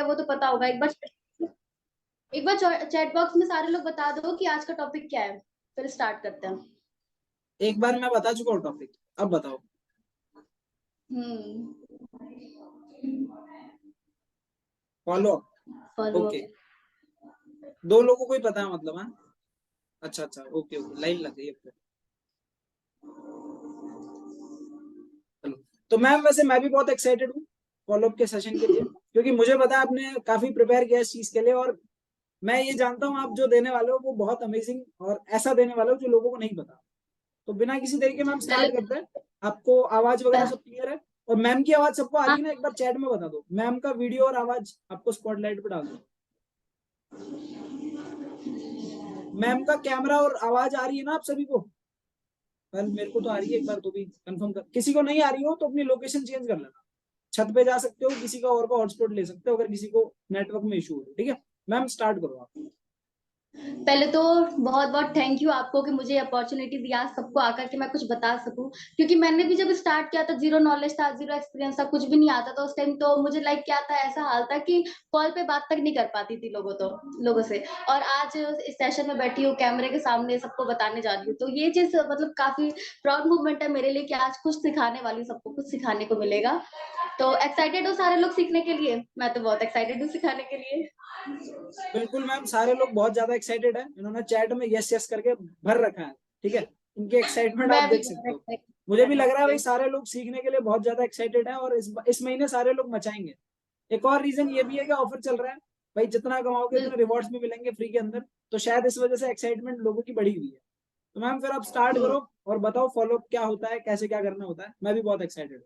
वो तो पता होगा। एक बार चैट बॉक्स में सारे लोग बता दो कि आज का टॉपिक क्या है, फिर स्टार्ट करते हैं। एक बार मैं बता चुका हूँ टॉपिक, अब बताओ। Follow up. Follow okay, up. 2 लोगों को ही पता है मतलब। हाँ, अच्छा अच्छा, ओके ओके, लाइन लग गई है फिर। चलो, तो मैम वैसे मैं भी बहुत एक्साइटेड हूँ फॉलो अप के सेशन के लिए, क्योंकि मुझे पता है आपने काफी प्रिपेयर किया इस चीज के लिए, और मैं ये जानता हूँ आप जो देने वाले हो वो बहुत अमेजिंग और ऐसा देने वाले हो जो लोगों को नहीं पता। तो बिना किसी तरीके में हम पहले स्टार्ट करते हैं। आपको आवाज वगैरह सब क्लियर है? और मैम की आवाज सबको आ रही हाँ, है ना? एक बार चैट में बता दो, मैम का वीडियो और आवाज आपको स्पॉटलाइट पे डाल दो। मैम का कैमरा और आवाज आ रही है ना आप सभी को? कल मेरे को तो आ रही है, एक बार तो भी कंफर्म कर। किसी को नहीं आ रही हो तो अपनी लोकेशन चेंज कर लेना, छत पे जा सकते हो, किसी का और का हॉटस्पॉट ले सकते हो अगर किसी को नेटवर्क में इशू हो। ठीक है मैम, स्टार्ट करो आप। पहले तो बहुत बहुत थैंक यू आपको कि मुझे अपॉर्चुनिटी दिया सबको आकर के मैं कुछ बता सकूं, क्योंकि मैंने भी जब स्टार्ट किया था जीरो नॉलेज था, जीरो एक्सपीरियंस था, कुछ भी नहीं आता था उस टाइम। तो मुझे लाइक क्या था, ऐसा हाल था कि कॉल पे बात तक नहीं कर पाती थी लोगों से। और आज इस सेशन में बैठी हूँ कैमरे के सामने सबको बताने जा रही हूँ, तो ये चीज मतलब काफी प्राउड मूवमेंट है मेरे लिए कि आज कुछ सिखाने वाली हूँ, सबको कुछ सिखाने को मिलेगा। तो एक्साइटेड हो सारे लोग सीखने के लिए? मैं तो बहुत एक्साइटेड हूँ सिखाने के लिए। बिल्कुल मैम, सारे लोग बहुत ज्यादा एक्साइटेड है, इन्होंने चैट में यस यस करके भर रखा है। ठीक है, इनके एक्साइटमेंट आप मैं भी देख सकते बहुत हो। मुझे भी लग रहा है भाई एक्साइटेड। सारे लोग सीखने के लिए बहुत ज्यादा एक्साइटेड है, और इस महीने सारे लोग मचाएंगे। एक और रीजन ये भी है कि ऑफर चल रहा है भाई, जितना कमाओगे उतने रिवॉर्ड्स भी मिलेंगे फ्री के अंदर। तो शायद इस वजह से एक्साइटमेंट लोगों की बढ़ी हुई है। तो मैम फिर आप स्टार्ट बिल्कुल। करो और बताओ फॉलोअप क्या होता है, कैसे क्या करना होता है। मैं भी बहुत एक्साइटेड हूँ।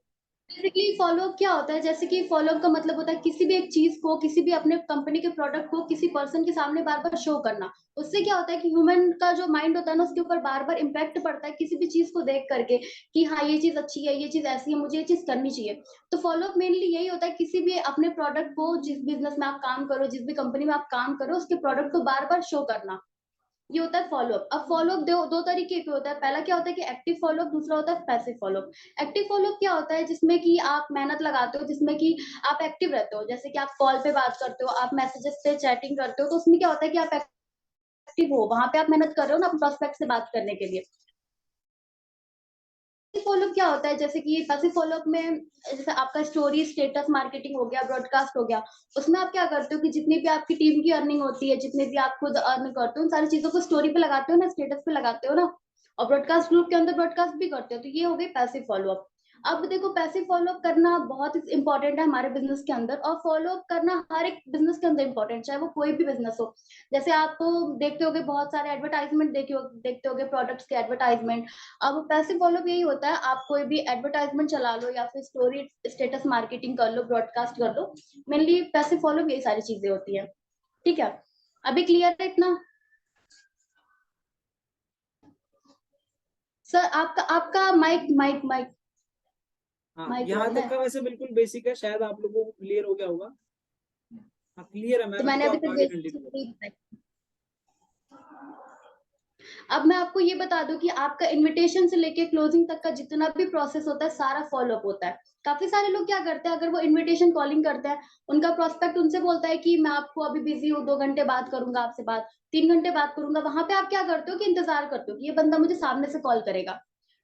बेसिकली फॉलोअप क्या होता है, जैसे कि फॉलोअप का मतलब होता है किसी भी एक चीज को, किसी भी अपने कंपनी के प्रोडक्ट को किसी पर्सन के सामने बार बार शो करना। उससे क्या होता है कि ह्यूमन का जो माइंड होता है ना, उसके ऊपर बार बार इम्पैक्ट पड़ता है किसी भी चीज को देख करके कि हाँ ये चीज अच्छी है, ये चीज ऐसी है, मुझे ये चीज करनी चाहिए। तो फॉलोअप मेनली यही होता है किसी भी अपने प्रोडक्ट को, जिस बिजनेस में आप काम करो, जिस भी कंपनी में आप काम करो, उसके प्रोडक्ट को बार बार शो करना। ये होता है फॉलोअप। अब फॉलोअप दो तरीके के होता है। पहला क्या होता है कि एक्टिव फॉलोअप, दूसरा होता है पैसिव फॉलोअप। एक्टिव फॉलोअप क्या होता है, जिसमें कि आप मेहनत लगाते हो, जिसमें कि आप एक्टिव रहते हो, जैसे कि आप कॉल पे बात करते हो, आप मैसेजेस पे चैटिंग करते हो, तो उसमें क्या होता है कि आप एक्टिव हो, वहां पे आप मेहनत कर रहे हो ना अपने प्रोस्पेक्ट से बात करने के लिए। फॉलोअप क्या होता है, जैसे कि पैसिव फॉलोअप में जैसे आपका स्टोरी स्टेटस मार्केटिंग हो गया, ब्रॉडकास्ट हो गया, उसमें आप क्या करते हो कि जितनी भी आपकी टीम की अर्निंग होती है, जितनी भी आप खुद अर्न करते हो, उन सारी चीजों को स्टोरी पे लगाते हो ना, स्टेटस पे लगाते हो ना, और ब्रॉडकास्ट ग्रुप के अंदर ब्रॉडकास्ट भी करते हो। तो ये हो गई पैसिव फॉलोअप। अब देखो, पैसिव फॉलोअप करना बहुत इंपॉर्टेंट है हमारे बिजनेस के अंदर, और फॉलोअप करना हर एक बिजनेस के अंदर इंपॉर्टेंट, चाहे वो कोई भी बिजनेस हो। जैसे आप देखते होगे बहुत सारे एडवर्टाइजमेंट देखते होगे प्रोडक्ट्स के एडवर्टाइजमेंट। अब पैसिव फॉलोअप यही होता है, आप कोई भी एडवर्टाइजमेंट चला लो या फिर स्टोरी स्टेटस मार्केटिंग कर लो, ब्रॉडकास्ट कर लो। मेनली पैसिव फॉलोअप यही सारी चीजें होती है। ठीक है, अभी क्लियर है इतना? सर आपका आपका माइक माइक माइक हाँ, माइक यहाँ ऑन तक है? का वैसे बिल्कुल बेसिक है, शायद आप लोगों को क्लियर हो गया होगा। हाँ क्लियर है तो मैम, मैंने तो अभी आप तक आगे कंटिन्यू करो। बेसिक। अब मैं आपको ये बता दूं कि आपका इनविटेशन से लेके क्लोजिंग तक का जितना भी प्रोसेस होता है, सारा फॉलोअप होता है। काफी सारे लोग क्या करते हैं, अगर वो इनविटेशन कॉलिंग करते हैं, उनका प्रोस्पेक्ट उनसे बोलता है कि मैं आपको अभी बिजी हूँ, 2 घंटे बात करूंगा आपसे, बात 3 घंटे बात करूंगा, वहां पे आप क्या करते हो कि इंतजार करते हो कि ये बंदा मुझे सामने से कॉल करेगा।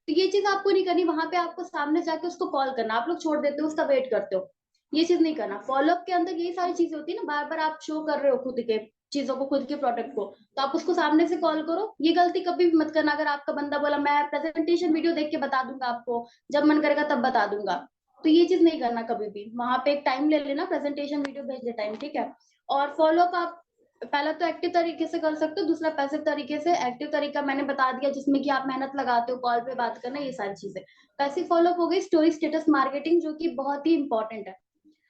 तो ये चीज आपको नहीं करनी, वहां पे आपको सामने जाके उसको कॉल करना। आप लोग छोड़ देते हो, उसका वेट करते हो, ये चीज नहीं करना। फॉलोअप के अंदर यही सारी चीजें होती है ना, बार बार आप शो कर रहे हो खुद के चीजों को, खुद के प्रोडक्ट को, तो आप उसको सामने से कॉल करो। ये गलती कभी भी मत करना। अगर आपका बंदा बोला मैं प्रेजेंटेशन वीडियो देख के बता दूंगा आपको, जब मन करेगा तब बता दूंगा, तो ये चीज नहीं करना कभी भी। वहां पे एक टाइम ले लेना, प्रेजेंटेशन वीडियो भेजने टाइम। ठीक है, और फॉलो अप आप पहला तो एक्टिव तरीके से कर सकते हो, दूसरा पैसिव तरीके से। एक्टिव तरीका मैंने बता दिया, जिसमें कि आप मेहनत लगाते हो, कॉल पे बात करना, ये सारी चीजें। पैसिव फॉलो अप हो गई स्टोरी स्टेटस मार्केटिंग, जो कि बहुत ही इंपॉर्टेंट है।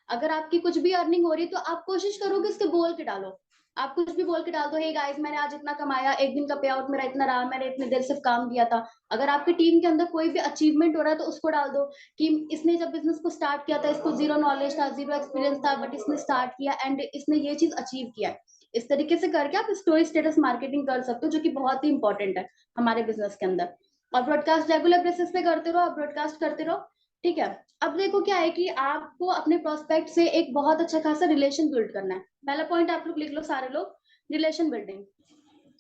अगर आपकी कुछ भी अर्निंग हो रही है तो आप कोशिश करो कि उसके बोल के डालो। आप कुछ भी बोल के डाल दो, हे गाइस मैंने आज इतना कमाया, एक दिन का पे आउट मेरा इतना रहा, मैंने इतने देर सिर्फ काम किया था। अगर आपकी टीम के अंदर कोई भी अचीवमेंट हो रहा है तो उसको डाल दो कि इसने जब बिजनेस को स्टार्ट किया था, इसको जीरो नॉलेज था, जीरो एक्सपीरियंस था, बट इसने स्टार्ट किया एंड इसने ये चीज अचीव किया है। इस तरीके से करके आप स्टोरी स्टेटस मार्केटिंग कर सकते हो, जो कि बहुत ही इंपॉर्टेंट है हमारे बिजनेस के अंदर। और ब्रॉडकास्ट रेगुलर बेसिस पे करते रहो, आप ब्रॉडकास्ट करते रहो। ठीक है। अब देखो क्या है कि आपको अपने प्रोस्पेक्ट से एक बहुत अच्छा खासा रिलेशन बिल्ड करना है। पहला पॉइंट आप लोग लिख लो सारे लोग, रिलेशन बिल्डिंग।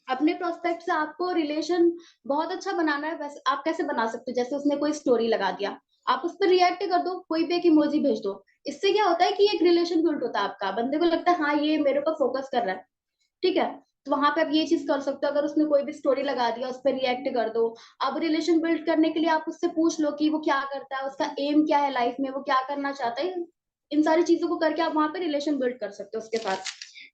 अपने प्रोस्पेक्ट से आपको रिलेशन बहुत अच्छा बनाना है। वैसे आप कैसे बना सकते हो, जैसे उसने कोई स्टोरी लगा दिया, आप उस पर रिएक्ट कर दो, कोई भी एक इमोजी भेज दो। इससे क्या होता है कि एक रिलेशन बिल्ड होता है आपका, बंदे को लगता है हाँ ये मेरे ऊपर फोकस कर रहा है। ठीक है, तो वहां पे आप ये चीज कर सकते हो। अगर उसने कोई भी स्टोरी लगा दिया, उस पर रिएक्ट कर दो। अब रिलेशन बिल्ड करने के लिए आप उससे पूछ लो कि वो क्या करता है, उसका एम क्या है लाइफ में, वो क्या करना चाहता है। इन सारी चीजों को करके आप वहां पे रिलेशन बिल्ड कर सकते हो उसके साथ।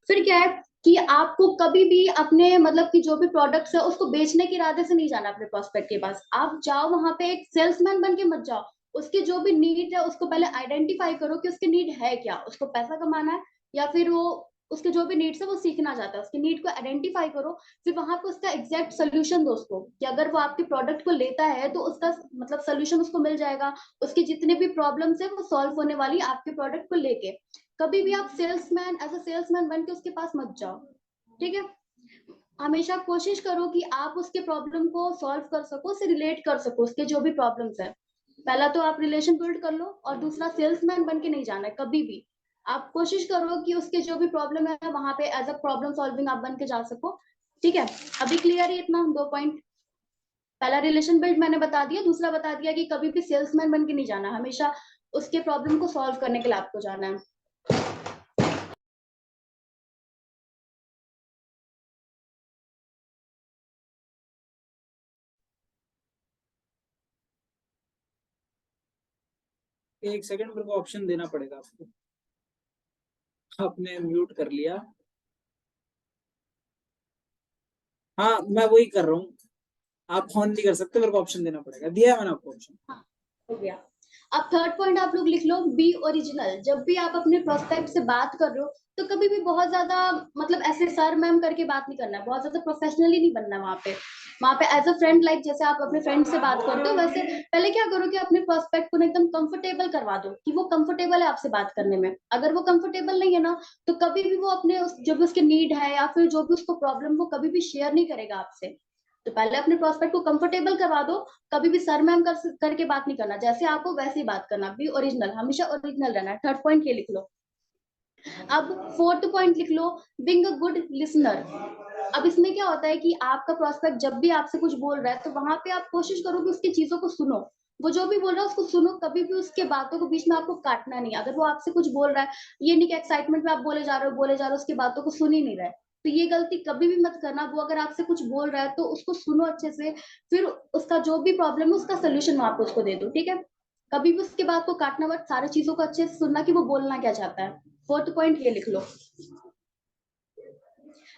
फिर क्या है कि आपको कभी भी अपने मतलब कि जो भी प्रोडक्ट्स है उसको बेचने के इरादे से नहीं जाना अपने प्रोस्पेक्ट के पास। आप जाओ वहां पे एक सेल्समैन बन के मत जाओ। उसके जो भी नीड है उसको पहले आइडेंटिफाई करो कि उसके नीड है क्या, उसको पैसा कमाना है या फिर वो उसके जो भी नीड्स है वो सीखना चाहता है। उसके नीड को आइडेंटिफाई करो, फिर वहां पे उसका एग्जैक्ट सोल्यूशन दो उसको, कि अगर वो आपके प्रोडक्ट को लेता है तो उसका मतलब सोल्यूशन उसको मिल जाएगा। उसकी जितने भी प्रॉब्लम्स है वो सॉल्व होने वाली आपके प्रोडक्ट को लेके। कभी भी आप सेल्समैन एज अ सेल्समैन बन के उसके पास मत जाओ। ठीक है, हमेशा कोशिश करो कि आप उसके प्रॉब्लम को सॉल्व कर सको, उसे रिलेट कर सको उसके जो भी प्रॉब्लम्स है। पहला तो आप रिलेशन बिल्ड कर लो, और दूसरा सेल्समैन बन के नहीं जाना है कभी भी। आप कोशिश करो कि उसके जो भी प्रॉब्लम है वहां पे एज अ प्रॉब्लम सॉल्विंग आप बन के जा सको। ठीक है, अभी क्लियर है इतना, दो पॉइंट। पहला रिलेशन बिल्ड मैंने बता दिया, दूसरा बता दिया कि कभी भी सेल्समैन बन के नहीं जाना, हमेशा उसके प्रॉब्लम को सॉल्व करने के लिए आपको जाना है। एक सेकंड, मेरे को ऑप्शन देना पड़ेगा आपको। आपने म्यूट कर लिया। हाँ, मैं वही कर रहा हूँ। आप फोन नहीं कर सकते, मेरे को ऑप्शन देना पड़ेगा। दिया है मैंने आपको ऑप्शन। हाँ, हो गया। अब थर्ड पॉइंट आप लोग लिख लो, बी ओरिजिनल। जब भी आप अपने प्रोस्पेक्ट से बात कर रहे हो तो कभी भी बहुत ज्यादा मतलब ऐसे सर मैम करके बात नहीं करना है, बहुत ज्यादा प्रोफेशनली नहीं बनना है। वहां पे एज अ फ्रेंड, लाइक जैसे आप अपने फ्रेंड से बात करते हो वैसे पहले क्या करो कि अपने प्रोस्पेक्ट को ना एकदम कंफर्टेबल करवा दो, कि वो कंफर्टेबल है आपसे बात करने में। अगर वो कंफर्टेबल नहीं है ना, तो कभी भी वो अपने जो भी उसके नीड है या फिर जो भी उसको प्रॉब्लम, वो कभी भी शेयर नहीं करेगा आपसे। तो पहले अपने प्रोस्पेक्ट को कंफर्टेबल करवा दो। कभी भी सर मैम करके बात नहीं करना, जैसे आप हो वैसे ही बात करना। बी ओरिजिनल, हमेशा ओरिजिनल रहना है। थर्ड पॉइंट ये लिख लो। अब फोर्थ पॉइंट लिख लो, बिंग अ गुड लिसनर। अब इसमें क्या होता है कि आपका प्रोस्पेक्ट जब भी आपसे कुछ बोल रहा है तो वहां पे आप कोशिश करो कि उसकी चीजों को सुनो। वो जो भी बोल रहा है उसको सुनो, कभी भी उसके बातों को बीच में आपको काटना नहीं। अगर वो आपसे कुछ बोल रहा है, ये नहीं कि एक्साइटमेंट में आप बोले जा रहे हो उसकी बातों को सुन ही नहीं रहे। तो ये गलती कभी भी मत करना। वो अगर आपसे कुछ बोल रहा है तो उसको सुनो अच्छे से, फिर उसका जो भी प्रॉब्लम है उसका सोल्यूशन वहां पे उसको दे दो। ठीक है, कभी भी उसके बात को काटना मत, सारी चीजों को अच्छे से सुनना कि वो बोलना क्या चाहता है। फोर्थ पॉइंट ये लिख लो।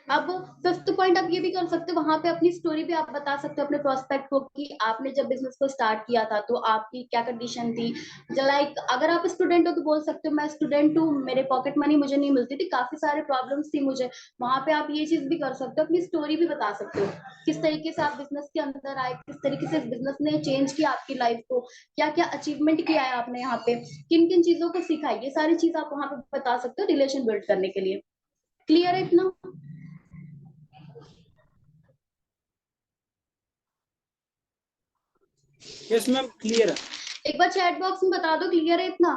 अब फिफ्थ पॉइंट आप ये भी कर सकते हो, वहां पे अपनी स्टोरी भी आप बता सकते हो अपने प्रोस्पेक्ट को, कि आपने जब बिजनेस को स्टार्ट किया था तो आपकी क्या कंडीशन थी। लाइक अगर आप स्टूडेंट हो तो बोल सकते हो मैं स्टूडेंट हूँ, मेरे पॉकेट मनी मुझे नहीं मिलती थी, काफी सारे प्रॉब्लम्स थी मुझे। वहां पे आप ये चीज भी कर सकते हो, अपनी स्टोरी भी बता सकते हो, किस तरीके से आप बिजनेस के अंदर आए, किस तरीके से बिजनेस ने चेंज किया आपकी लाइफ को, क्या क्या अचीवमेंट किया है आपने यहाँ पे, किन किन चीजों को सीखा है। ये सारी चीज आप वहां पे बता सकते हो रिलेशन बिल्ड करने के लिए। क्लियर है इतना? यस मैम, क्लियर है। एक बार चैट बॉक्स में बता दो क्लियर है इतना।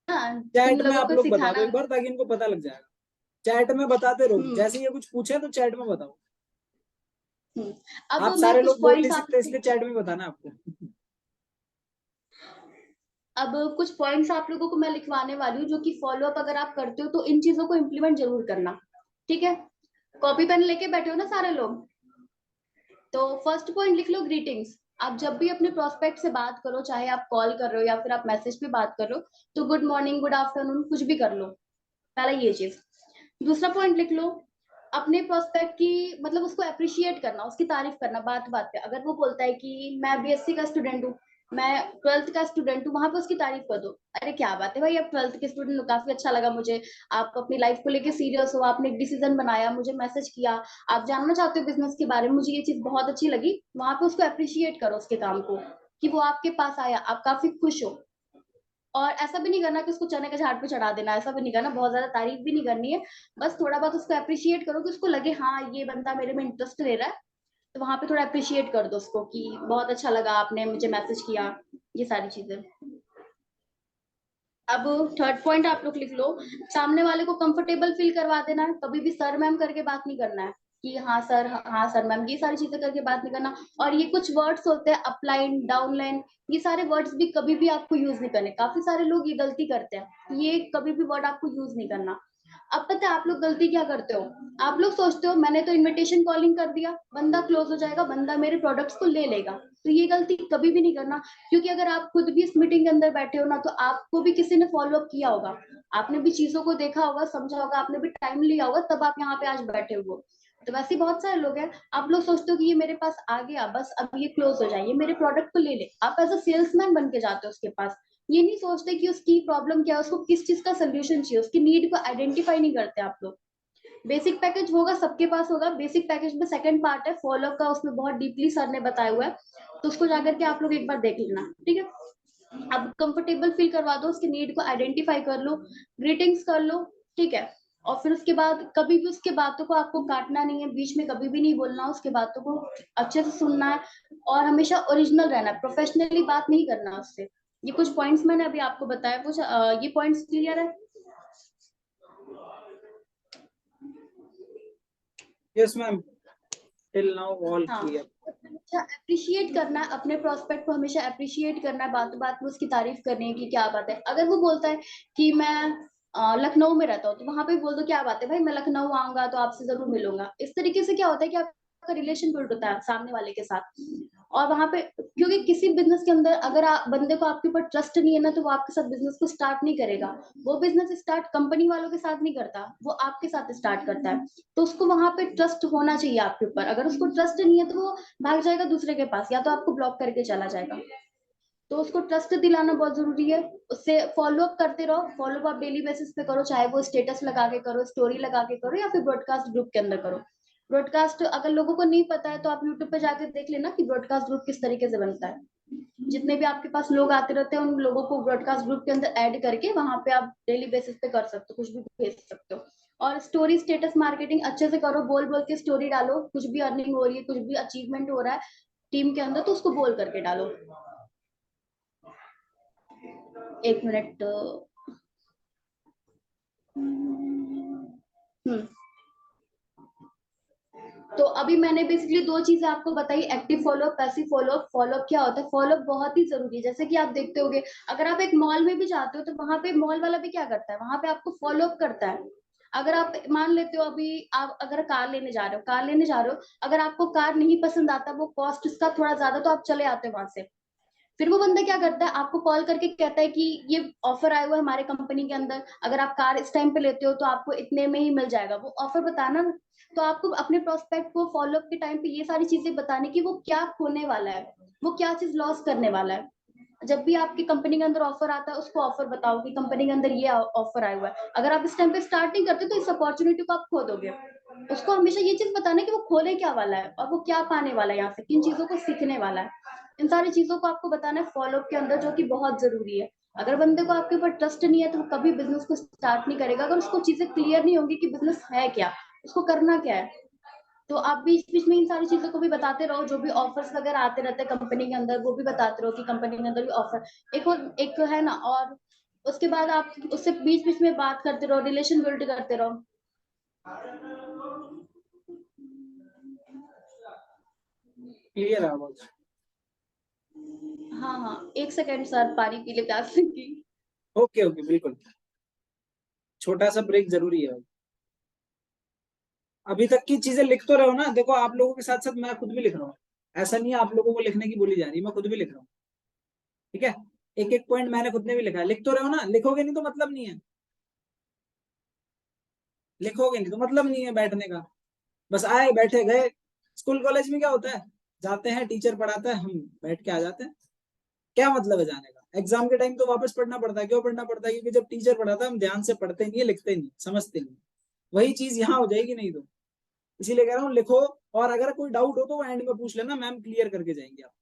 हाँ, तुम चैट में लोगों आप को लोग बता दो सिखाना। एक बार, ताकि इनको पता लग जाएगा। चैट में बताते रहो, हम्म जैसे ये कुछ पूछे तो चैट में बताओ। हम्म। अब आप मैं सारे कुछ लोग बोल नहीं पॉइंट्स आप सकते, इसलिए चैट में बताना आपको। अब कुछ पॉइंट्स आप लोगों को मैं लिखवाने वाली हूँ, जो कि फॉलो अप अगर आप करते हो तो इन चीजों को इम्प्लीमेंट जरूर करना। ठीक है, कॉपी पेन लेके बैठे हो ना सारे लोग? तो फर्स्ट पॉइंट लिख लो, ग्रीटिंग्स। आप जब भी अपने प्रोस्पेक्ट से बात करो, चाहे आप कॉल कर रहे हो या फिर आप मैसेज पे बात कर रहे हो, तो गुड मॉर्निंग, गुड आफ्टरनून, कुछ भी कर लो। पहला ये चीज। दूसरा पॉइंट लिख लो, अपने प्रोस्पेक्ट की मतलब उसको अप्रिशिएट करना, उसकी तारीफ करना बात बात पे। अगर वो बोलता है कि मैं बीएससी का स्टूडेंट हूँ, मैं ट्वेल्थ का स्टूडेंट हूँ, वहां पे उसकी तारीफ कर दो। अरे क्या बात है भाई, आप ट्वेल्थ के स्टूडेंट हो, काफी अच्छा लगा मुझे। आप अपनी लाइफ को लेके सीरियस हो, आपने एक डिसीजन बनाया, मुझे मैसेज किया, आप जानना चाहते हो बिजनेस के बारे में, मुझे ये चीज बहुत अच्छी लगी। वहां पे उसको अप्रिशिएट करो उसके काम को, कि वो आपके पास आया, आप काफी खुश हो। और ऐसा भी नहीं करना कि उसको चने के झाड़ पे चढ़ा देना, ऐसा भी नहीं करना, बहुत ज्यादा तारीफ भी नहीं करनी है। बस थोड़ा बहुत उसको अप्रिशिएट करो कि उसको लगे हाँ ये बंदा मेरे में इंटरेस्ट ले रहा है। तो वहां पे थोड़ा अप्रिशिएट कर दो उसको कि बहुत अच्छा लगा आपने मुझे मैसेज किया, ये सारी चीजें। अब थर्ड पॉइंट आप लोग लिख लो, सामने वाले को कंफर्टेबल फील करवा देना है। कभी भी सर मैम करके बात नहीं करना है कि हाँ सर, हाँ सर मैम, ये सारी चीजें करके बात नहीं करना। और ये कुछ वर्ड्स होते हैं अपलाइन, डाउनलाइन, ये सारे वर्ड्स भी कभी भी आपको यूज नहीं करने। काफी सारे लोग ये गलती करते हैं, ये कभी भी वर्ड आपको यूज नहीं करना। अब पता है आप लोग गलती क्या करते हो, आप लोग सोचते हो मैंने तो इनविटेशन कॉलिंग कर दिया, बंदा क्लोज हो जाएगा, बंदा मेरे प्रोडक्ट्स को ले लेगा। तो ये गलती कभी भी नहीं करना, क्योंकि अगर आप खुद भी इस मीटिंग के अंदर बैठे हो ना, तो आपको भी किसी ने फॉलो अप किया होगा, आपने भी चीजों को देखा होगा, समझा होगा, आपने भी टाइम लिया होगा, तब आप यहाँ पे आज बैठे हो। तो वैसे बहुत सारे लोग हैं, आप लोग सोचते हो कि ये मेरे पास आ गया, बस अब ये क्लोज हो जाए, ये मेरे प्रोडक्ट को ले ले। आप एज अ सेल्समैन बन के जाते हो उसके पास, ये नहीं सोचते कि उसकी प्रॉब्लम क्या है, उसको किस चीज का सोल्यूशन चाहिए, उसकी नीड को आइडेंटिफाई नहीं करते आप लोग। बेसिक पैकेज होगा, सबके पास होगा। बेसिक पैकेज में सेकंड पार्ट है फॉलो का, उसमें बहुत डीपली सर ने बताया हुआ है, तो उसको जाकर के आप लोग एक बार देख लेना, ठीक है। अब कंफर्टेबल फील करवा दो, उसकी नीड को आइडेंटिफाई कर लो, ग्रीटिंग्स कर लो, ठीक है। और फिर उसके बाद कभी भी उसके बातों को आपको काटना नहीं है, बीच में कभी भी नहीं बोलना, उसके बातों को अच्छे से सुनना है, और हमेशा ओरिजिनल रहना है, प्रोफेशनली बात नहीं करना उससे। ये कुछ पॉइंट्स मैंने अभी आपको बताया, कुछ ये पॉइंट्स क्लियर है? Yes ma'am, till now all हाँ, क्लियर। हमेशा अप्रिशिएट करना है अपने प्रोस्पेक्ट को, हमेशा अप्रिशिएट करना है, बात बात में उसकी तारीफ करनी है कि क्या बात है। अगर वो बोलता है कि मैं लखनऊ में रहता हूँ, तो वहां पे बोल दो क्या बात है भाई, मैं लखनऊ आऊंगा तो आपसे जरूर मिलूंगा। इस तरीके से क्या होता है कि आपका रिलेशन बिल्ड होता है सामने वाले के साथ। और वहां पे, क्योंकि किसी बिजनेस के अंदर अगर आप बंदे को आपके ऊपर ट्रस्ट नहीं है ना, तो वो आपके साथ बिजनेस को स्टार्ट नहीं करेगा। वो बिजनेस स्टार्ट कंपनी वालों के साथ नहीं करता, वो आपके साथ स्टार्ट करता है। तो उसको वहां पे ट्रस्ट होना चाहिए आपके ऊपर। अगर उसको ट्रस्ट नहीं है तो वो भाग जाएगा दूसरे के पास, या तो आपको ब्लॉक करके चला जाएगा। तो उसको ट्रस्ट दिलाना बहुत जरूरी है। उससे फॉलो अप करते रहो, फॉलो अप डेली बेसिस पे करो, चाहे वो स्टेटस लगा के करो, स्टोरी लगा के करो, या फिर ब्रॉडकास्ट ग्रुप के अंदर करो। ब्रॉडकास्ट अगर लोगों को नहीं पता है तो आप यूट्यूब पे जाके देख लेना कि ब्रॉडकास्ट ग्रुप किस तरीके से बनता है। जितने भी आपके पास लोग आते रहते हैं, उन लोगों को ब्रॉडकास्ट ग्रुप के अंदर ऐड करके वहां पे आप डेली बेसिस पे कर सकते हो, कुछ भी भेज सकते हो। और स्टोरी स्टेटस मार्केटिंग अच्छे से करो, बोल बोल के स्टोरी डालो, कुछ भी अर्निंग हो रही है, कुछ भी अचीवमेंट हो रहा है टीम के अंदर, तो उसको बोल करके डालो। एक मिनट। हम्म। तो अभी मैंने बेसिकली दो चीजें आपको बताई, active follow up, passive follow up. Follow up क्या होता है, फॉलोअप बहुत ही जरूरी है। जैसे कि आप देखते होगे, अगर आप एक मॉल में भी जाते हो तो वहां पे मॉल वाला भी क्या करता है, वहां पे आपको फॉलोअप करता है। अगर आप मान लेते हो, अभी आप अगर कार लेने जा रहे हो, कार लेने जा रहे हो, अगर आपको कार नहीं पसंद आता, वो कॉस्ट इसका थोड़ा ज्यादा, तो आप चले आते हो वहां से। फिर वो बंदा क्या करता है, आपको कॉल करके कहता है कि ये ऑफर आया हुआ है हमारे कंपनी के अंदर, अगर आप कार इस टाइम पे लेते हो तो आपको इतने में ही मिल जाएगा। वो ऑफर बताना ना। तो आपको अपने प्रोस्पेक्ट को फॉलोअप के टाइम पे ये सारी चीजें बताने की, वो क्या खोने वाला है, वो क्या चीज लॉस करने वाला है। जब भी आपकी कंपनी के अंदर ऑफर आता है, उसको ऑफर बताओ कि कंपनी के अंदर ये ऑफर आया हुआ है। अगर आप इस टाइम पे स्टार्ट नहीं करते तो इस अपॉर्चुनिटी को आप खो दोगे। उसको हमेशा ये चीज बताना कि वो खोले क्या वाला है, और वो क्या पाने वाला है यहाँ से, किन चीजों को सीखने वाला है। इन सारी चीजों को आपको बताना है फॉलोअप के अंदर, जो कि बहुत जरूरी है। अगर बंदे को आपके ऊपर ट्रस्ट नहीं है तो वो कभी बिजनेस को स्टार्ट नहीं करेगा, अगर उसको चीजें क्लियर नहीं होंगी कि बिजनेस है क्या, उसको करना क्या है। तो आप बीच बीच में इन सारी चीजों को भी बताते रहो, जो भी ऑफर्स वगैरह आते रहते हैं कंपनी के अंदर, वो भी बताते रहो कि कंपनी के अंदर भी ऑफर एक है ना। और उसके बाद आप उससे बीच बीच में बात करते रहो, रिलेशन बिल्ड करते रहो। क्लियर है आवाज? हाँ हाँ, एक सेकेंड सर, पानी पी ले प्यास लगी। ओके ओके, बिल्कुल। छोटा सा ब्रेक जरूरी है। अभी तक की चीजें लिख तो रहे हो ना? देखो, आप लोगों के साथ साथ मैं खुद भी लिख रहा हूँ। ऐसा नहीं है आप लोगों को लिखने की बोली जा रही, मैं खुद भी लिख रहा हूँ। ठीक है, एक एक पॉइंट मैंने खुद ने भी लिखा है। लिख तो रहे हो ना? लिखोगे नहीं तो मतलब नहीं है। लिखोगे नहीं तो मतलब नहीं है बैठने का। बस आए, बैठे, गए। स्कूल कॉलेज में क्या होता है, जाते हैं, टीचर पढ़ाता है, हम बैठ के आ जाते हैं। क्या मतलब है जाने का? एग्जाम के टाइम तो वापस पढ़ना पड़ता है। क्यों पढ़ना पड़ता है? क्योंकि जब टीचर पढ़ाता है हम ध्यान से पढ़ते नहीं है, लिखते नहीं, समझते नहीं। वही चीज यहाँ हो जाएगी नहीं तो। इसीलिए कह रहा हूँ लिखो। और अगर कोई डाउट हो तो वो एंड में पूछ लेना, मैम क्लियर करके जाएंगे आप।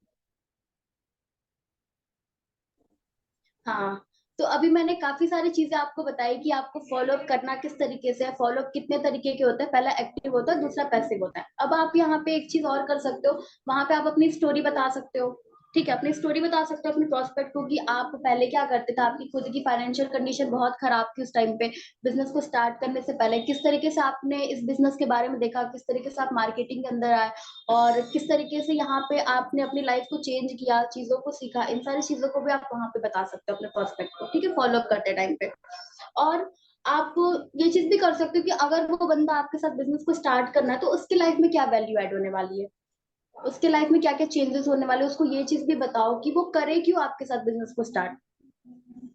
हाँ, तो अभी मैंने काफी सारी चीजें आपको बताई कि आपको फॉलोअप करना किस तरीके से है, फॉलोअप कितने तरीके के होते हैं, पहला एक्टिव होता है, दूसरा पैसिव होता है। अब आप यहाँ पे एक चीज और कर सकते हो, वहां पे आप अपनी स्टोरी बता सकते हो। ठीक है, अपनी स्टोरी बता सकते हो अपने प्रोस्पेक्ट को कि आप पहले क्या करते थे, आपकी खुद की फाइनेंशियल कंडीशन बहुत खराब थी उस टाइम पे, बिजनेस को स्टार्ट करने से पहले किस तरीके से आपने इस बिजनेस के बारे में देखा, किस तरीके से आप मार्केटिंग के अंदर आए, और किस तरीके से यहाँ पे आपने अपनी लाइफ को चेंज किया, चीजों को सीखा। इन सारी चीजों को भी आप वहां पे बता सकते हो अपने प्रोस्पेक्ट को, ठीक है, फॉलोअप करते टाइम पे। और आप ये चीज भी कर सकते हो कि अगर वो बंदा आपके साथ बिजनेस को स्टार्ट करना है तो उसकी लाइफ में क्या वैल्यू ऐड होने वाली है, उसके लाइफ में क्या क्या चेंजेस होने वाले, उसको ये चीज भी बताओ कि वो करे क्यों आपके साथ बिजनेस को स्टार्ट।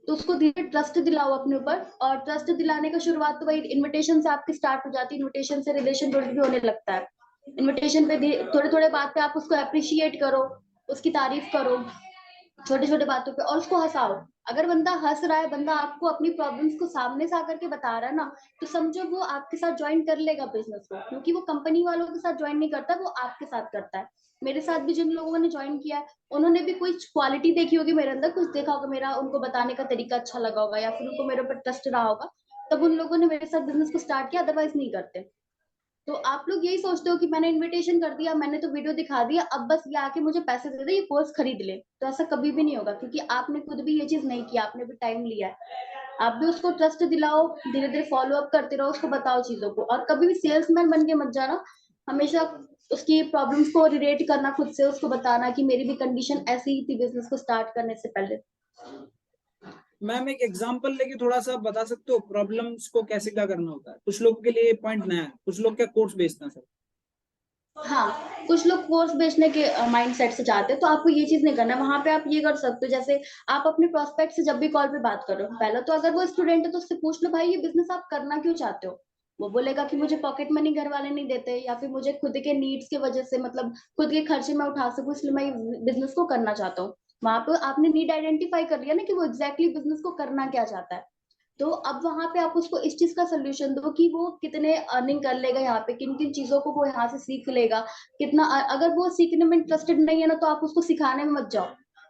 तो उसको धीरे ट्रस्ट दिलाओ अपने ऊपर, और ट्रस्ट दिलाने का शुरुआत तो वही इनविटेशन से आपकी स्टार्ट हो जाती है। इनविटेशन से रिलेशन बिल्ड भी होने लगता है। इनविटेशन पे थोड़े थोड़े बात पे आप उसको अप्रिशिएट करो, उसकी तारीफ करो छोटे छोटे बातों पे, और उसको हंसाओ। अगर बंदा हंस रहा है, बंदा आपको अपनी प्रॉब्लम्स को सामने से आकर के बता रहा है ना, तो समझो वो आपके साथ ज्वाइन कर लेगा बिजनेस को, क्योंकि वो कंपनी वालों के साथ ज्वाइन नहीं करता, वो आपके साथ करता है। मेरे साथ भी जिन लोगों ने ज्वाइन किया है, उन्होंने भी कुछ क्वालिटी देखी होगी मेरे अंदर, कुछ देखा होगा मेरा, उनको बताने का तरीका अच्छा लगा होगा, या फिर उनको मेरे ऊपर ट्रस्ट रहा होगा, तब उन लोगों ने मेरे साथ बिजनेस को स्टार्ट किया, अदरवाइज नहीं करते। तो आप लोग यही सोचते हो कि मैंने इनविटेशन कर दिया, मैंने तो वीडियो दिखा दिया, अब बस ये आके मुझे पैसे दे दे, ये कोर्स खरीद ले। तो ऐसा कभी भी नहीं होगा, क्योंकि आपने खुद भी ये चीज नहीं किया, आपने भी टाइम लिया है। आप भी उसको ट्रस्ट दिलाओ, धीरे धीरे फॉलो अप करते रहो, उसको बताओ चीजों को, और कभी भी सेल्समैन बन के मत जाना। हमेशा उसकी प्रॉब्लम्स को रिलेट करना खुद से, उसको बताना कि मेरी भी कंडीशन ऐसी ही थी बिजनेस को स्टार्ट करने से पहले। मैम एक एग्जांपल लेके थोड़ा सा बता सकते हो प्रॉब्लम्स को कैसे क्या करना होता है? कुछ लोगों के लिए पॉइंट नया है, कुछ लोग क्या कोर्स बेचते हैं सर। हाँ, कुछ लोग कोर्स बेचने के माइंडसेट से जाते हैं, तो आपको ये चीज नहीं करना। वहां पे आप ये कर सकते हो, जैसे आप अपने प्रोस्पेक्ट से जब भी कॉल पे बात करो, पहले तो अगर वो स्टूडेंट है तो उससे पूछ लो, भाई ये बिजनेस आप करना क्यों चाहते हो। वो बोलेगा कि मुझे पॉकेट मनी घर वाले नहीं देते, या फिर मुझे खुद के नीड्स की वजह से, मतलब खुद के खर्चे में उठा सकूं, इसलिए मैं बिजनेस को करना चाहता हूँ। वहां पे आपने नीड आइडेंटिफाई कर लिया ना कि वो एग्जैक्टली बिजनेस को करना क्या चाहता है। तो अब वहां पे आप उसको इस चीज का सोल्यूशन दो कि वो कितने अर्निंग कर लेगा यहाँ पे, किन किन चीजों को वो यहाँ से सीख लेगा, कितना। अगर वो सीखने में इंटरेस्टेड नहीं है ना, तो आप उसको सिखाने में मत जाओ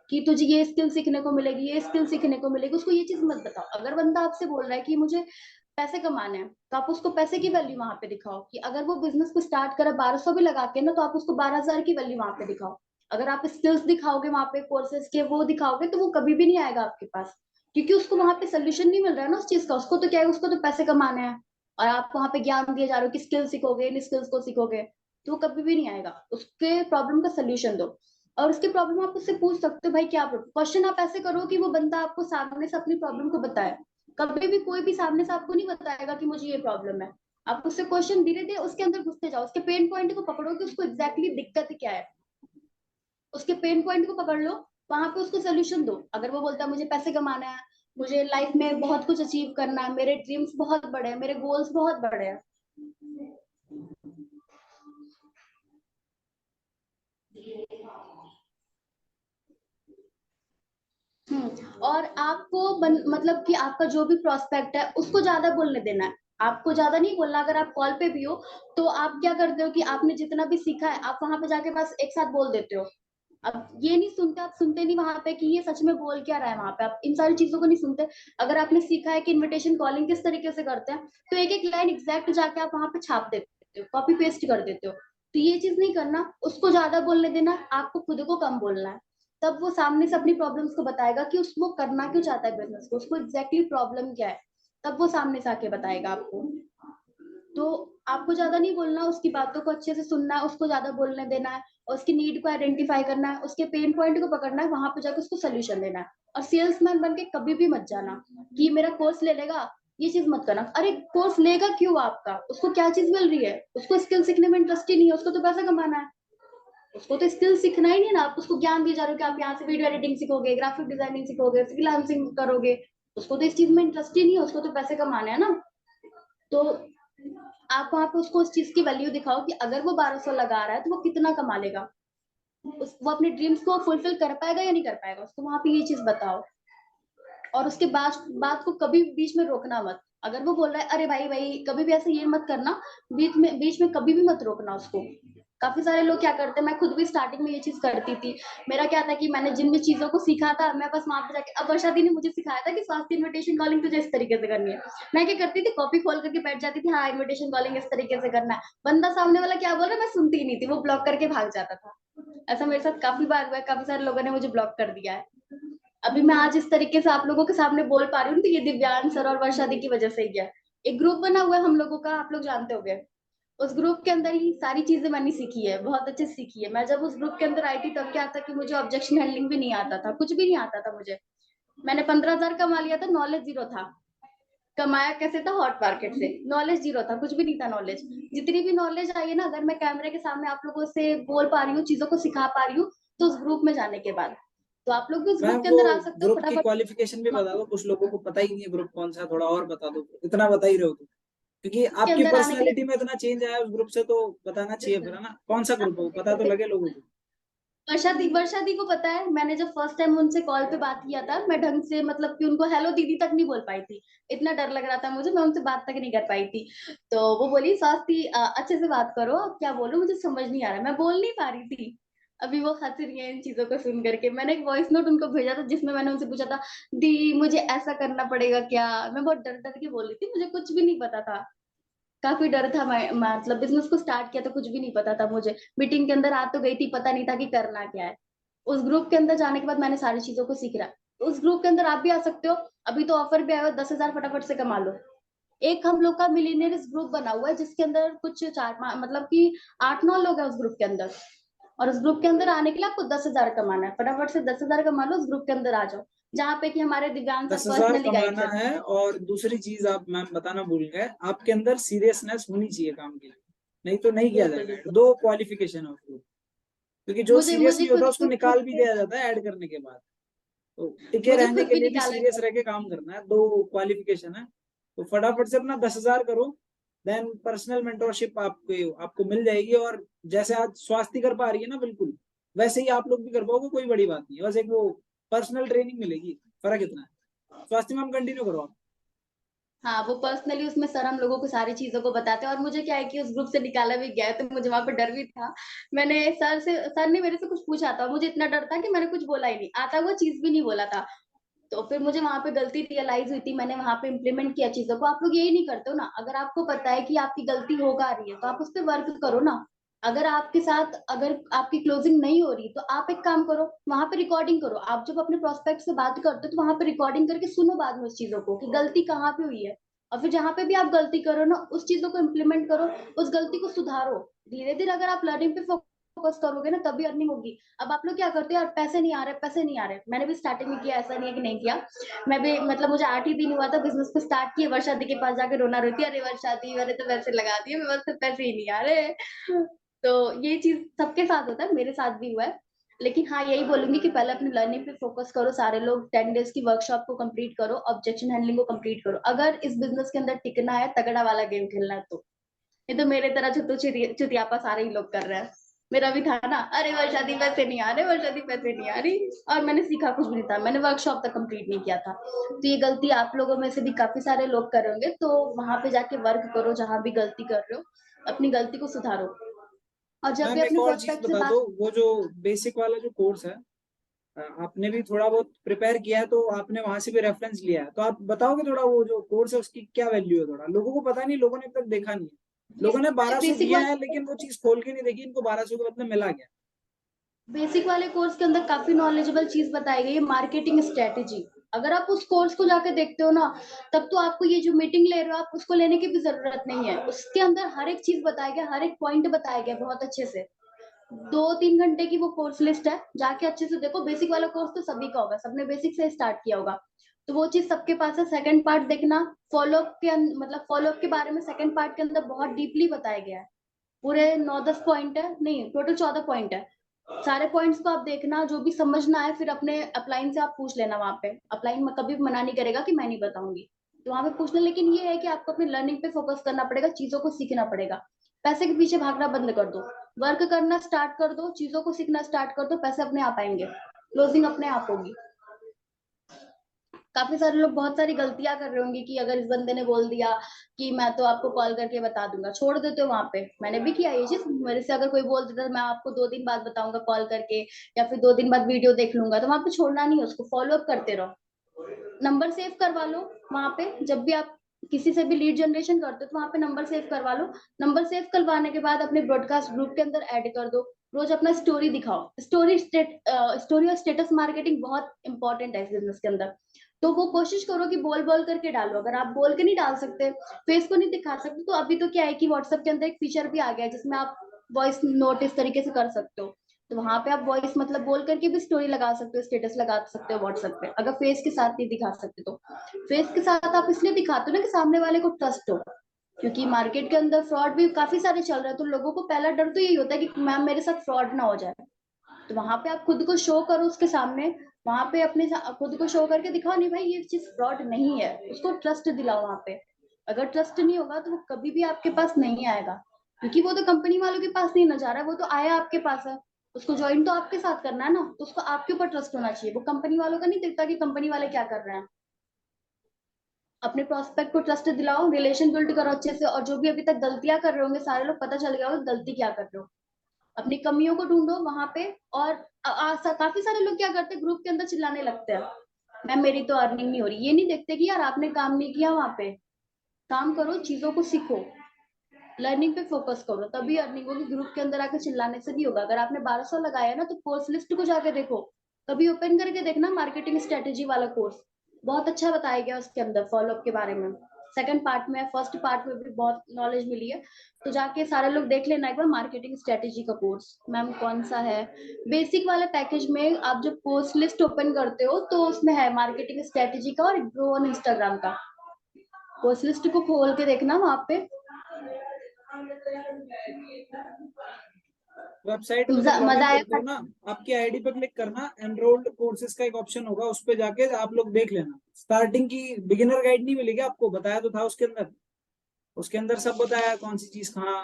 कि तुझे ये स्किल सीखने को मिलेगी, ये स्किल सीखने को मिलेगी, उसको ये चीज मत बताओ। अगर बंदा आपसे बोल रहा है कि मुझे पैसे कमाने हैं, तो आप उसको पैसे की वैल्यू वहां पे दिखाओ, कि अगर वो बिजनेस को स्टार्ट करे 1200 भी लगा के ना, तो आप उसको 12,000 की वैल्यू वहां पे दिखाओ। अगर आप स्किल्स दिखाओगे वहां पे, कोर्सेज के वो दिखाओगे, तो वो कभी भी नहीं आएगा आपके पास, क्योंकि उसको वहां पे सोल्यूशन नहीं मिल रहा है ना उस चीज का। उसको तो क्या है, उसको तो पैसे कमाने हैं, और आप वहां पे ज्ञान दिए जा रहे हो कि स्किल सीखोगे, इन स्किल्स को सीखोगे, तो वो कभी भी नहीं आएगा। उसके प्रॉब्लम का सोल्यूशन दो, और उसकी प्रॉब्लम आप उससे पूछ सकते हो, भाई क्या क्वेश्चन आप ऐसे करो कि वो बंदा आपको सामने से अपनी प्रॉब्लम को बताए। कभी भी कोई भी सामने से आपको नहीं बताएगा कि मुझे ये प्रॉब्लम है। आप उससे क्वेश्चन धीरे धीरे उसके अंदर घुसते जाओ, उसके पेन पॉइंट को पकड़ो कि उसको एग्जैक्टली दिक्कत क्या है, उसके पेन पॉइंट को पकड़ लो, वहां पे उसको सोल्यूशन दो। अगर वो बोलता है मुझे पैसे कमाना है, मुझे लाइफ में बहुत कुछ अचीव करना है, मेरे ड्रीम्स बहुत बड़े हैं, मेरे गोल्स बहुत बड़े हैं। और आपको मतलब कि आपका जो भी प्रोस्पेक्ट है उसको ज्यादा बोलने देना है। आपको ज्यादा नहीं बोलना। अगर आप कॉल पे भी हो, तो आप क्या करते हो कि आपने जितना भी सीखा है, आप वहां पे जाके बस एक साथ बोल देते हो। अब ये नहीं सुनते, आप सुनते नहीं वहां पे कि ये सच में बोल क्या रहा है वहां पे, आप इन सारी चीजों को नहीं सुनते। अगर आपने सीखा है कि इनविटेशन कॉलिंग किस तरीके से करते हैं, तो एक एक लाइन एग्जैक्ट जाके आप वहां पे छाप देते हो, कॉपी पेस्ट कर देते हो। तो ये चीज नहीं करना, उसको ज्यादा बोलने देना, आपको खुद को कम बोलना है। तब वो सामने से अपनी प्रॉब्लम्स को बताएगा कि उसको करना क्यों चाहता है बिजनेस को, उसको एग्जैक्टली प्रॉब्लम क्या है, तब वो सामने से आके बताएगा आपको। तो आपको ज्यादा नहीं बोलना, उसकी बातों को अच्छे से सुनना है, उसको ज्यादा बोलने देना है, और उसकी नीड को आइडेंटिफाई करना है, उसके पेन पॉइंट को पकड़ना है, वहां पे जाकर उसको सोल्यूशन देना है। और सेल्समैन बन के कभी भी मत जाना कि मेरा कोर्स ले लेगा, ये चीज मत करना। अरे कोर्स लेगा क्यों आपका, उसको क्या चीज मिल रही है, उसको स्किल सीखने में इंटरेस्ट ही नहीं है, उसको तो पैसा कमाना है। उसको तो स्किल सीखना ही नहीं ना, आप उसको ज्ञान दिए जा रहे हो कि आप यहाँ से वीडियो एडिटिंग सीखोगे, ग्राफिक डिजाइनिंग सीखोगे, फ्रीलांसिंग करोगे। उसको तो इस चीज में इंटरेस्ट ही नहीं है, उसको तो पैसे कमाने हैं ना। तो आप वहां पे उसको उस चीज की वैल्यू दिखाओ कि अगर वो 1200 लगा रहा है तो वो कितना कमा लेगा, वो अपने ड्रीम्स को फुलफिल कर पाएगा या नहीं कर पाएगा, उसको वहां पे ये चीज बताओ। और उसके बाद बात को कभी बीच में रोकना मत। अगर वो बोल रहा है, अरे भाई भाई, कभी भी ऐसे ये मत करना, बीच में कभी भी मत रोकना उसको। काफी सारे लोग क्या करते हैं, मैं खुद भी स्टार्टिंग में ये चीज करती थी। मेरा क्या था कि मैंने जिन भी चीजों को सीखा था, मैं बस वहां पे जाके, अब वर्षा दी ने मुझे सिखाया था कि स्वास्थ्य इन्विटेशन कॉलिंग तुझे इस तरीके से करनी है। मैं क्या करती थी, कॉपी खोल करके बैठ जाती थी, हाँ इन्विटेशन कॉलिंग इस तरीके से करना है। बंदा सामने वाला क्या बोल रहा है मैं सुनती ही नहीं थी, वो ब्लॉक करके भाग जाता था। ऐसा मेरे साथ काफी बार हुआ है, काफी सारे लोगों ने मुझे ब्लॉक कर दिया है। अभी मैं आज इस तरीके से आप लोगों के सामने बोल पा रही हूँ, तो ये दिव्यांश सर और वर्षा दी की वजह से ही है। एक ग्रुप बना हुआ है हम लोगों का, आप लोग जानते होंगे। उस ग्रुप के अंदर ही सारी चीजें मैंने सीखी है, बहुत अच्छे से सीखी है। मैं जब उस ग्रुप के अंदर आई थी तब क्या था कि मुझे ऑब्जेक्शन हैंडलिंग भी नहीं आता था, कुछ भी नहीं आता था मुझे। मैंने 15,000 कमा लिया था, नॉलेज जीरो था। कमाया कैसे था, हॉट मार्केट से। नॉलेज जीरो था, कुछ भी नहीं था नॉलेज। जितनी भी नॉलेज आई है ना, अगर मैं कैमरे के सामने आप लोगों से बोल पा रही हूँ, चीजों को सिखा पा रही हूँ, तो उस ग्रुप में जाने के बाद। तो आप लोग भी उस ग्रुप मैम के वो अंदर आ सकते हो ग्रुप की फटाफट। क्वालिफिकेशन भी हाँ, बता दो, कुछ लोगों को पता ही नहीं है ग्रुप कौन सा, थोड़ा और बता दो, इतना बता ही रहे हो तुम, क्योंकि के आपकी अंदर आने के पर्सनालिटी में इतना चेंज आया उस ग्रुप से, तो बताना चाहिए फिर, है ना, कौन सा ग्रुप है वो, पता तो लिए लगे लोगों को। वर्षा दी को पता है। मैंने जब फर्स्ट टाइम उनसे कॉल पे बात किया था, मैं ढंग से मतलब कि उनको हेलो दीदी तक नहीं बोल पाई थी। इतना डर लग रहा था मुझे, मैं उनसे बात तक नहीं कर पाई थी। तो वो बोली स्वाति अच्छे से बात करो, अब क्या बोलूं मुझे समझ नहीं आ रहा, मैं बोल नहीं पा रही थी। अभी वो हंस रही है इन चीजों को सुन करके। मैंने एक वॉइस नोट उनको भेजा था जिसमें मैंने उनसे पूछा था, दी मुझे ऐसा करना पड़ेगा क्या। मैं बहुत डर डर के बोल रही थी, मुझे कुछ भी नहीं पता था। काफी डर था। मैं मतलब बिजनेस को स्टार्ट किया तो कुछ भी नहीं पता था मुझे। मीटिंग के अंदर आ तो गई थी, पता नहीं था कि करना क्या है। उस ग्रुप के अंदर जाने के बाद मैंने सारी चीजों को सीख रहा। तो उस ग्रुप के अंदर आप भी आ सकते हो। अभी तो ऑफर भी आया हो, 10,000 फटाफट से कमा लो। एक हम लोग का मिलीनियर्स ग्रुप बना हुआ है जिसके अंदर कुछ मतलब कि 8-9 लोग हैं उस ग्रुप के अंदर। और उस ग्रुप के अंदर आने के लिए आपको 10,000 कमाना है, फटाफट से 10,000 कमा लो, उस ग्रुप के अंदर आ जाओ। जहाँ पे कि हमारे दिव्यांग सर 10,000 पर्सनली गाइड कमाना करते है, हैं। और दूसरी चीज आप मैम बताना भूल गए, आपके अंदर सीरियसनेस होनी चाहिए काम के लिए, नहीं तो नहीं किया बिल्कुल जाएगा। बिल्कुल। दो क्वालिफिकेशन है उसको, क्योंकि जो मुझे सीरियस मुझे नहीं होता खुद उसको को निकाल भी ग्रुप दिया जाता है ऐड करने के बाद। तो टिके मुझे रहने खुद के भी लिए भी निकाला सीरियस गया। रह के काम करना है, दो क्वालिफिकेशन है। तो फटाफट से अपना 10,000 करो, देन पर्सनल मेंटोरशिप आपको आपको मिल जाएगी। और जैसे आज स्वास्थ्य कर पा रही है ना, बिल्कुल वैसे ही आप लोग भी कर पाओगे, कोई बड़ी बात नहीं है, बस एक वो पर्सनल ट्रेनिंग मिलेगी, फर्क इतना है। स्वास्थ्य में हम कंटिन्यू करो आप। हाँ, वो पर्सनली उसमें सर हम लोगों को सारी चीजों को बताते हैं। और मुझे क्या है कि उस ग्रुप से निकाला भी गया है तो मुझे वहां पे डर भी था। मैंने सर ने मेरे से कुछ पूछा था, मुझे इतना डर था कि मैंने कुछ बोला ही नहीं, आता हुआ चीज भी नहीं बोला था। तो फिर मुझे वहां पे गलती रियलाइज हुई थी, मैंने वहां पे इम्प्लीमेंट किया चीजों को। आप लोग यही नहीं करते हो ना, अगर आपको पता है कि आपकी गलती होगा आ रही है तो आप उस पर वर्क करो ना। अगर आपके साथ अगर आपकी क्लोजिंग नहीं हो रही तो आप एक काम करो, वहां पे रिकॉर्डिंग करो। आप जब अपने प्रोस्पेक्ट से बात करते हो तो वहां पे रिकॉर्डिंग करके सुनो बाद में उस चीजों को कि गलती कहाँ पे हुई है। और फिर जहां पे भी आप गलती करो ना, उस चीजों को इम्प्लीमेंट करो, उस गलती को सुधारो। धीरे धीरे अगर आप लर्निंग पे फोकस करोगे ना, तभी अर्निंग होगी। अब आप लोग क्या करते हो यार, पैसे नहीं आ रहे, पैसे नहीं आ रहे। मैंने भी स्टार्टिंग में किया, ऐसा नहीं है कि नहीं किया। मैं भी मतलब मुझे 8 ही दिन हुआ था बिजनेस को स्टार्ट किए, वर्षा दी के पास जाके रोना रोती, अरे वर्षा दी मैंने तो पैसे लगा दिए, मेरे पास तो पैसे ही नहीं आ रहे। तो ये चीज सबके साथ होता है, मेरे साथ भी हुआ है। लेकिन हाँ, यही बोलूंगी कि पहले अपनी लर्निंग पे फोकस करो। सारे लोग 10 डेज की वर्कशॉप को कंप्लीट करो, ऑब्जेक्शन हैंडलिंग को कंप्लीट करो, अगर इस बिजनेस के अंदर टिकना है, तगड़ा वाला गेम खेलना है तो। ये तो मेरे तरह छुट्टू चुतियापा सारे ही लोग कर रहे हैं। मेरा भी था ना, अरे वर्षा दी पैसे नहीं आ रहे, वर्षा दी पैसे नहीं आ रही। और मैंने सीखा कुछ भी नहीं था, मैंने वर्कशॉप तक कंप्लीट नहीं किया था। तो ये गलती आप लोगों में से भी काफी सारे लोग कर होंगे, तो वहां पे जाके वर्क करो, जहां भी गलती कर रहे हो अपनी गलती को सुधारो। और जब भी मैम एक अपने और चीज प्रोस्पेक्ट से बता बात। दो, वो जो बेसिक वाला जो कोर्स है, आपने भी थोड़ा बहुत प्रिपेयर किया है, तो आपने वहां से भी रेफरेंस लिया है, तो आप बताओगे थोड़ा वो जो कोर्स है उसकी क्या वैल्यू है, थोड़ा लोगों को पता नहीं, लोगों ने अब तक देखा नहीं है। लोगों ने 1200 बेसिक दिए वाले हैं लेकिन वो चीज खोल के नहीं देखी, इनको 1200 के बदले मिला क्या। बेसिक वाले कोर्स के अंदर काफी नॉलेजेबल चीज बताई गई है, मार्केटिंग स्ट्रेटेजी। अगर आप उस कोर्स को जाके देखते हो ना, तब तो आपको ये जो मीटिंग ले रहे हो आप उसको लेने की भी जरूरत नहीं है। उसके अंदर हर एक चीज बताया गया, हर एक पॉइंट बताया गया बहुत अच्छे से। 2-3 घंटे की वो कोर्स लिस्ट है, जाके अच्छे से देखो। बेसिक वाला कोर्स तो सभी का होगा, सबने बेसिक से स्टार्ट किया होगा, तो वो चीज सबके पास है। सेकंड पार्ट देखना, फॉलोअप के मतलब फॉलोअप के बारे में सेकंड पार्ट के अंदर बहुत डीपली बताया गया है। पूरे 9-10 पॉइंट है, नहीं टोटल 14 पॉइंट है। सारे पॉइंट्स को आप देखना, जो भी समझना है फिर अपने अपलाइन से आप पूछ लेना। वहां पे अपलाइन में कभी भी मना नहीं करेगा कि मैं नहीं बताऊंगी, तो वहां पे पूछना। लेकिन ये है कि आपको अपनी लर्निंग पे फोकस करना पड़ेगा, चीजों को सीखना पड़ेगा। पैसे के पीछे भागना बंद कर दो, वर्क करना स्टार्ट कर दो, चीजों को सीखना स्टार्ट कर दो, पैसे अपने आप आएंगे, क्लोजिंग अपने आप होगी। काफी सारे लोग बहुत सारी गलतियां कर रहे होंगे कि अगर इस बंदे ने बोल दिया कि मैं तो आपको कॉल करके बता दूंगा, छोड़ देते हो वहां पे। मैंने भी किया ये चीज, मेरे से अगर कोई बोल देता मैं आपको 2 दिन बाद बताऊंगा कॉल करके, या फिर 2 दिन बाद वीडियो देख लूंगा, तो वहां पे छोड़ना नहीं है, उसको फॉलो अप करते रहो। नंबर सेव करवा लो वहां पे, जब भी आप किसी से भी लीड जनरेशन करते हो तो वहां पे नंबर सेव करवा लो। नंबर सेव करवाने के बाद अपने ब्रॉडकास्ट ग्रुप के अंदर ऐड कर दो। रोज अपना स्टोरी दिखाओ। स्टोरी और स्टेटस मार्केटिंग बहुत इंपॉर्टेंट है इस बिजनेस के अंदर। तो वो कोशिश करो कि बोल बोल करके डालो। अगर आप बोल के नहीं डाल सकते, फेस को नहीं दिखा सकते, तो अभी तो क्या है कि व्हाट्सएप के अंदर एक फीचर भी आ गया है जिसमें आप वॉइस नोट इस तरीके से कर सकते हो। तो वहां पे आप वॉइस मतलब बोल करके भी स्टोरी लगा सकते हो, स्टेटस लगा सकते हो व्हाट्सएप पे, अगर फेस के साथ नहीं दिखा सकते तो। फेस के साथ आप इसलिए दिखाते हो ना कि सामने वाले को ट्रस्ट हो, क्योंकि मार्केट के अंदर फ्रॉड भी काफी सारे चल रहे हैं, तो लोगों को पहला डर तो यही होता है कि मैम मेरे साथ फ्रॉड ना हो जाए। तो वहां पे आप खुद को शो करो उसके सामने, वहां पे अपने खुद को शो करके दिखाओ नहीं भाई ये चीज फ्रॉड नहीं है, उसको ट्रस्ट दिलाओ वहां पे। अगर ट्रस्ट नहीं होगा तो वो कभी भी आपके पास नहीं आएगा, क्योंकि वो तो कंपनी वालों के पास नहीं ना जा रहा है, वो तो आया आपके पास है। उसको ज्वाइन तो आपके साथ करना है ना, तो उसको आपके ऊपर ट्रस्ट होना चाहिए। वो कंपनी वालों का नहीं देखता कि कंपनी वाले क्या कर रहे हैं। अपने प्रोस्पेक्ट को ट्रस्ट दिलाओ, रिलेशन बिल्ड करो अच्छे से, और जो भी अभी तक गलतियां कर रहे होंगे सारे लोग पता चल गया होगा गलती क्या कर रहे हो। अपनी कमियों को ढूंढो वहां पे। और काफी सारे लोग क्या करते हैं, ग्रुप के अंदर चिल्लाने लगते हैं, मैम मेरी तो अर्निंग नहीं हो रही। ये नहीं देखते कि यार आपने काम नहीं किया वहां पे। काम करो, चीजों को सीखो, लर्निंग पे फोकस करो, तभी अर्निंग होगी। ग्रुप के अंदर आके चिल्लाने से नहीं होगा। अगर आपने 1200 लगाया ना, तो कोर्स लिस्ट को जाके देखो, कभी ओपन करके देखना मार्केटिंग स्ट्रेटेजी वाला कोर्स, बहुत अच्छा बताया गया उसके अंदर फॉलोअप के बारे में। सेकंड पार्ट में, फर्स्ट पार्ट में भी बहुत नॉलेज मिली है। तो जाके सारे लोग देख लेना एक बार मार्केटिंग स्ट्रेटेजी का कोर्स, मैम कौन सा है। बेसिक वाले पैकेज में आप जब कोर्स लिस्ट ओपन करते हो तो उसमें है मार्केटिंग स्ट्रेटेजी का और ग्रो ऑन इंस्टाग्राम का। कोर्स लिस्ट को खोल के देखना वहां पे। वेबसाइट में जब लॉगिन मजा करते आया। हो ना, आपकी आईडी पे क्लिक करना, एनरोल्ड कोर्सेज का एक ऑप्शन होगा, उस पे जाके आप लोग देख लेना। स्टार्टिंग की बिगिनर गाइड नहीं मिलेगी आपको, बताया तो था उसके अंदर। उसके अंदर सब बताया कौन सी चीज कहाँ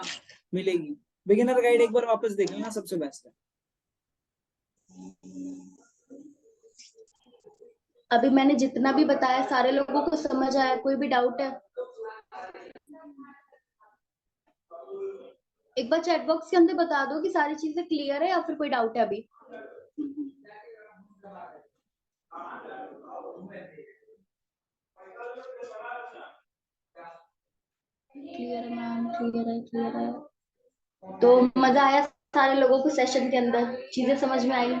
मिलेगी। बिगिनर गाइड एक बार वापस देख लेना, सबसे बेस्ट है। अभी मैंने जितना भी बताया सारे लोगों को समझ आया, कोई भी डाउट है? एक बार चैट बॉक्स के अंदर बता दो कि सारी चीजें क्लियर है या फिर कोई डाउट है अभी। क्लियर है मैम, क्लियर है, क्लियर है। तो मजा आया सारे लोगों को सेशन के अंदर, चीजें समझ में आई।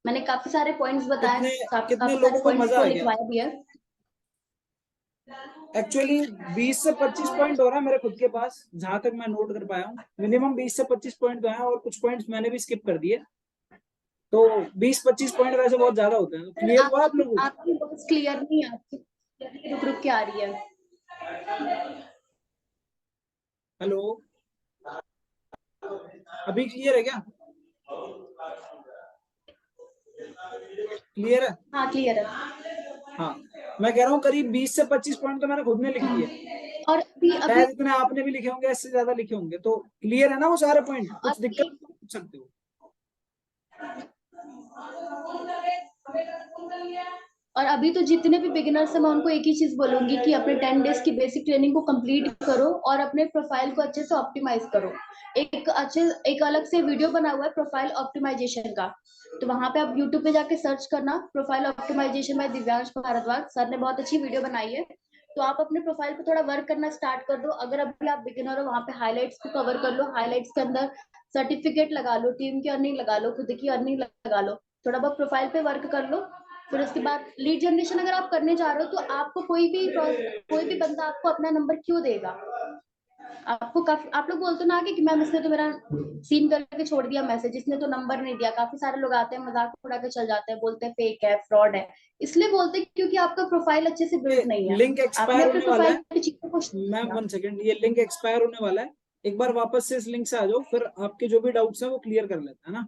मैंने काफी सारे पॉइंट्स बताए, कितने कितने काफी सारे लोगों को पॉइंट्स मजा को आ गया? लिखवाया भी है। एक्चुअली 20 से 25 पॉइंट हो रहा है मेरे खुद के पास, जहां तक मैं नोट कर पाया हूँ। मिनिमम 20 से 25 पॉइंट तो है, और कुछ पॉइंट्स मैंने भी स्किप कर दिए। तो 20-25 पॉइंट वैसे बहुत ज्यादा होते हैं। तो क्लियर हुआ आप लोगों को? आपकी वॉइस क्लियर नहीं है, आपकी रुक रुक के आ रही है। हेलो, अभी क्लियर है क्या? क्लियर है? हाँ क्लियर है। हाँ, मैं कह रहा हूँ करीब 20 से 25 पॉइंट तो मैंने खुद ने लिख दिए। और अभी अभी शायद इतने आपने भी लिखे होंगे, इससे ज्यादा लिखे होंगे। तो क्लियर है ना वो सारे पॉइंट? कुछ दिक्कत अभी पूछ सकते हो। और अभी तो जितने भी बिगिनर्स हैं मैं उनको एक ही चीज बोलूंगी कि अपने 10 डेज की बेसिक ट्रेनिंग को कंप्लीट करो और अपने प्रोफाइल को अच्छे से ऑप्टिमाइज करो। एक अलग से वीडियो बना हुआ है प्रोफाइल ऑप्टिमाइजेशन का, तो वहां पे आप यूट्यूब पे जाके सर्च करना profile optimisation by Divyansh Bhardwaj sir ने, बहुत अच्छी वीडियो बनाई है। तो आप अपने प्रोफाइल पे थोड़ा वर्क करना स्टार्ट कर दो। अगर अभी आप बिगिनर हो, वहां पे हाईलाइट्स को कवर कर लो, हाईलाइट्स के अंदर सर्टिफिकेट लगा लो, टीम की अर्निंग लगा लो, खुद की अर्निंग लगा लो, थोड़ा बहुत प्रोफाइल पे वर्क कर लो। फिर उसके बाद लीड जनरेशन अगर आप करने जा रहे हो तो आपको कोई भी बंदा आपको अपना नंबर क्यों देगा? आपको काफी आप लोग बोलते हो ना आगे कि मैम इसने तो मेरा सीन करके छोड़ दिया मैसेज, इसने तो नंबर नहीं दिया। काफी सारे लोग आते हैं मजाक उड़ा के चल जाते हैं, बोलते हैं फेक है, फ्रॉड है। इसलिए बोलते हैं क्योंकि आपका प्रोफाइल अच्छे से ये बिल्ड नहीं है। लिंक आपने एक्सपायर अपने होने वाला प्रोफाइल है। की चीजों को मैम 1 सेकेंड, ये लिंक एक्सपायर होने वाला है। एक बार वापस से इस लिंक से आ जाओ, फिर आपके जो भी डाउट्स हैं वो क्लियर कर लेते हैं ना।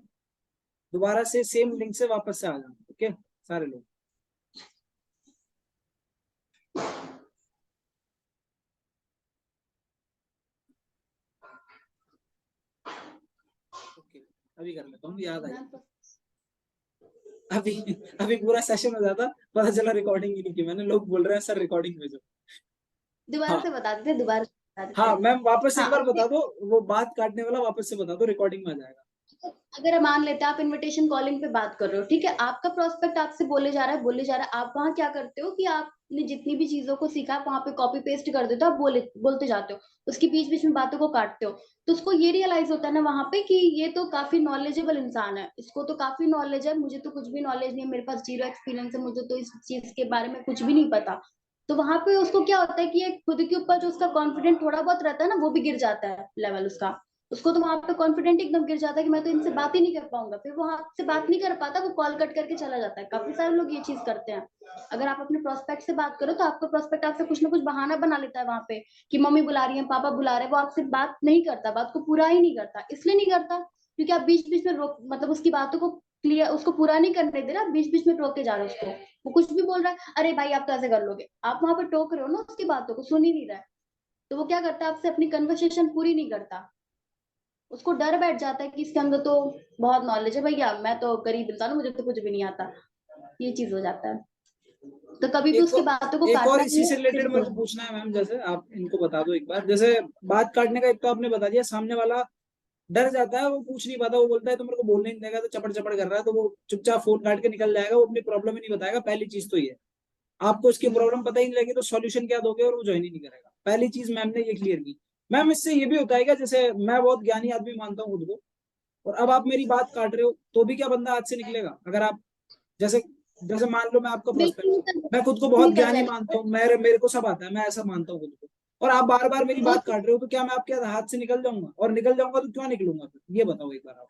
दोबारा से सेम लिंक से वापस से आ जाना, ओके सारे लोग। ओके, अभी कर लेता हूँ, याद आया। अभी अभी पूरा सेशन हो जाता, पता चला रिकॉर्डिंग ही नहीं की मैंने, लोग बोल रहे हैं सर रिकॉर्डिंग भेजो। दोबारा हाँ से बता देते, दोबारा से बता हाँ देते। मैम, वापस से हाँ एक बार अब बता दो, वो बात काटने वाला वापस से बता दो, रिकॉर्डिंग में आ जाएगा। अगर मान लेते हैं आप इनविटेशन कॉलिंग पे बात कर रहे हो, ठीक है, आपका प्रोस्पेक्ट आपसे बोले जा रहा है, बोले जा रहा है, आप वहां क्या करते हो कि आपने जितनी भी चीजों को सीखा आप वहां पे कॉपी पेस्ट कर देते हो, आप बोलते जाते हो, उसके बीच बीच में बातों को काटते हो। तो उसको ये रियलाइज होता है ना वहां पे कि ये तो काफी नॉलेजेबल इंसान है, इसको तो काफी नॉलेज है, मुझे तो कुछ भी नॉलेज नहीं है, मेरे पास जीरो एक्सपीरियंस है, मुझे तो इस चीज के बारे में कुछ भी नहीं पता। तो वहां पे उसको क्या होता है कि एक खुद के ऊपर जो उसका कॉन्फिडेंट थोड़ा बहुत रहता है ना, वो भी गिर जाता है लेवल उसका। उसको तो वहां पे कॉन्फिडेंट एकदम गिर जाता है कि मैं तो इनसे बात ही नहीं कर पाऊंगा, फिर वो आपसे बात नहीं कर पाता, वो कॉल कट करके चला जाता है। काफी सारे लोग ये चीज करते हैं। अगर आप अपने प्रोस्पेक्ट से बात करो तो आपका प्रोस्पेक्ट आपसे कुछ ना कुछ बहाना बना लेता है वहां पे कि मम्मी बुला रही है, पापा बुला रहे हैं, वो आपसे बात नहीं करता, बात को पूरा ही नहीं करता। इसलिए नहीं करता क्योंकि आप बीच बीच में रोक, मतलब उसकी बातों को क्लियर, उसको पूरा नहीं करने दे रहा, बीच बीच में टोक के जा रहे हो उसको। वो कुछ भी बोल रहा है, अरे भाई आप तो ऐसे कर लोगे, आप वहां पे टोक रहे हो ना, उसकी बातों को सुन ही नहीं रहा है। तो वो क्या करता है, आपसे अपनी कन्वर्सेशन पूरी नहीं करता। उसको डर बैठ जाता है कि इसके अंदर तो बहुत नॉलेज है भैया, मैं तो गरीब इंसान हूँ, मुझे तो कुछ भी नहीं आता। ये चीज हो जाता है। तो कभी भी एक उसकी और बातों को एक और काटना इसी नहीं से है, रिलेटेड सिर्फ मेरे को पूछना है मैम, जैसे आप इनको बता दो एक बार, जैसे बात काटने का एक तो आपने बता दिया, सामने वाला डर जाता है, वो पूछ नहीं पाता, वो बोलता है तो मेरे को बोलने नहीं देगा, तो चपड़ चपड़ कर रहा है, तो वो चुपचाप फोन काट के निकल जाएगा, वो अपनी प्रॉब्लम ही नहीं बताएगा। पहली चीज तो ये है, आपको उसकी प्रॉब्लम पता ही नहीं लगी तो सॉल्यूशन क्या दोगे, और वो ज्वाइन ही नहीं करेगा। पहली चीज मैम ने ये क्लियर की। मैम इससे ये भी होता है क्या, जैसे मैं बहुत ज्ञानी आदमी मानता हूँ खुद को, और अब आप मेरी बात काट रहे हो तो भी क्या बंदा हाथ से निकलेगा? अगर आप जैसे जैसे मान लो मैं आपका प्रोस्पेक्ट हूँ, बिल्कुल मैं खुद को बहुत निकल ज्ञानी जाएगा। मानता हूँ, मेरे मेरे को सब आता है, मैं ऐसा मानता हूँ खुद को, और आप बार बार मेरी वो बात काट रहे हो, तो क्या मैं आपके हाथ से निकल जाऊंगा? और निकल जाऊंगा तो क्यों निकलूंगा फिर, ये बताओ एक बार आप।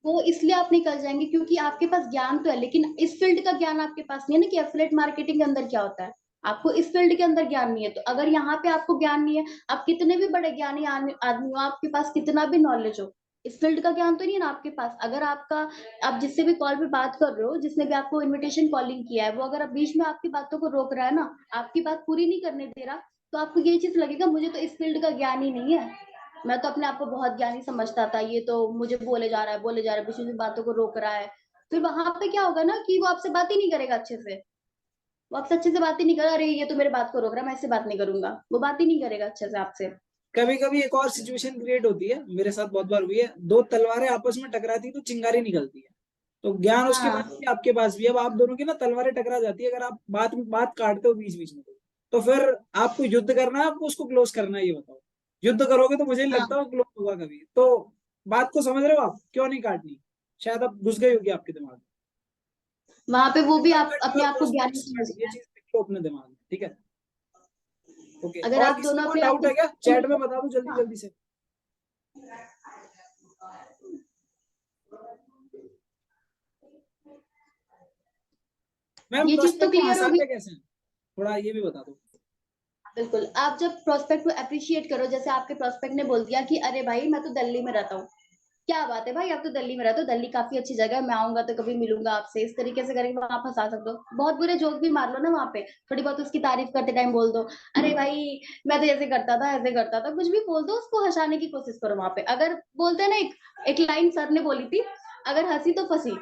वो इसलिए आप निकल जाएंगे क्योंकि आपके पास ज्ञान तो है, लेकिन इस फील्ड का ज्ञान आपके पास नहीं है ना कि एफिलिएट मार्केटिंग के अंदर क्या होता है। आपको इस फील्ड के अंदर ज्ञान नहीं है, तो अगर यहाँ पे आपको ज्ञान नहीं है, आप कितने भी बड़े ज्ञानी आदमी हो, आपके पास कितना भी नॉलेज हो, इस फील्ड का ज्ञान तो नहीं है ना आपके पास। अगर आपका, आप जिससे भी कॉल पे बात कर रहे हो, जिसने भी आपको इनविटेशन कॉलिंग किया है, वो अगर आप बीच में आपकी बातों को रोक रहा है ना, आपकी बात पूरी नहीं करने दे रहा, तो आपको ये चीज लगेगा मुझे तो इस फील्ड का ज्ञान ही नहीं है, मैं तो अपने आप को बहुत ज्ञानी समझता था, ये तो मुझे बोले जा रहा है, बोले जा रहा है, बीच में बातों को रोक रहा है। फिर वहां पे क्या होगा ना कि वो आपसे बात ही नहीं करेगा अच्छे से। वो आपसे अच्छे से बात ही नहीं करेगा, अरे ये तो मेरे बात को रोक रहा है, मैं इससे बात नहीं करूंगा, वो बात ही नहीं करेगा अच्छे से आपसे। कभी कभी एक और सिचुएशन क्रिएट होती है, मेरे साथ बहुत बार हुई है, दो तलवारें आपस में टकराती तो चिंगारी निकलती है। तो ज्ञान उसके पास हाँ भी आपके पास भी, अब आप दोनों की ना तलवारें टकरा जाती है, अगर आप बात काटते हो बीच बीच में, तो फिर आपको युद्ध करना है, आपको उसको क्लोज करना है, ये बताओ। युद्ध करोगे तो मुझे नहीं हाँ, लगता वो क्लोज होगा कभी। तो बात को समझ रहे हो आप, क्यों नहीं काटनी? शायद अब घुस गई होगी आपके दिमाग में। वहां पे वो भी Never आप cut अपने your आप को ज्ञानी prospects, समझ ये रहे हैं। चीज लिख लो अपने दिमाग में, ठीक है? ओके, अगर और आप किसी दोनों को अपने आप डाउट को है क्या, चैट में बता दो जल्दी हाँ, जल्दी से। मैम ये चीज तो प्रोस्पेक्ट को क्लियर होगी। हंसाते कैसे हैं, थोड़ा ये भी बता दो। बिल्कुल, आप जब प्रोस्पेक्ट को अप्रिशिएट करो, जैसे आपके प्रोस्पेक्ट ने बोल दिया कि अरे भाई मैं तो दिल्ली में रहता हूँ, क्या बात है भाई, आप तो दिल्ली में रहते हो, दिल्ली काफी अच्छी जगह है, मैं आऊंगा तो कभी मिलूंगा आपसे, इस तरीके से करके वहां फंसा सकते हो। बहुत बुरे जोक भी मार लो ना वहां पे, थोड़ी बहुत उसकी तारीफ करते टाइम बोल दो, अरे भाई मैं तो ऐसे करता था, ऐसे करता था, कुछ भी बोल दो, उसको हंसाने की कोशिश करो वहां पे। अगर बोलते हैं ना, एक लाइन सर ने बोली थी, अगर हंसी तो फंसी।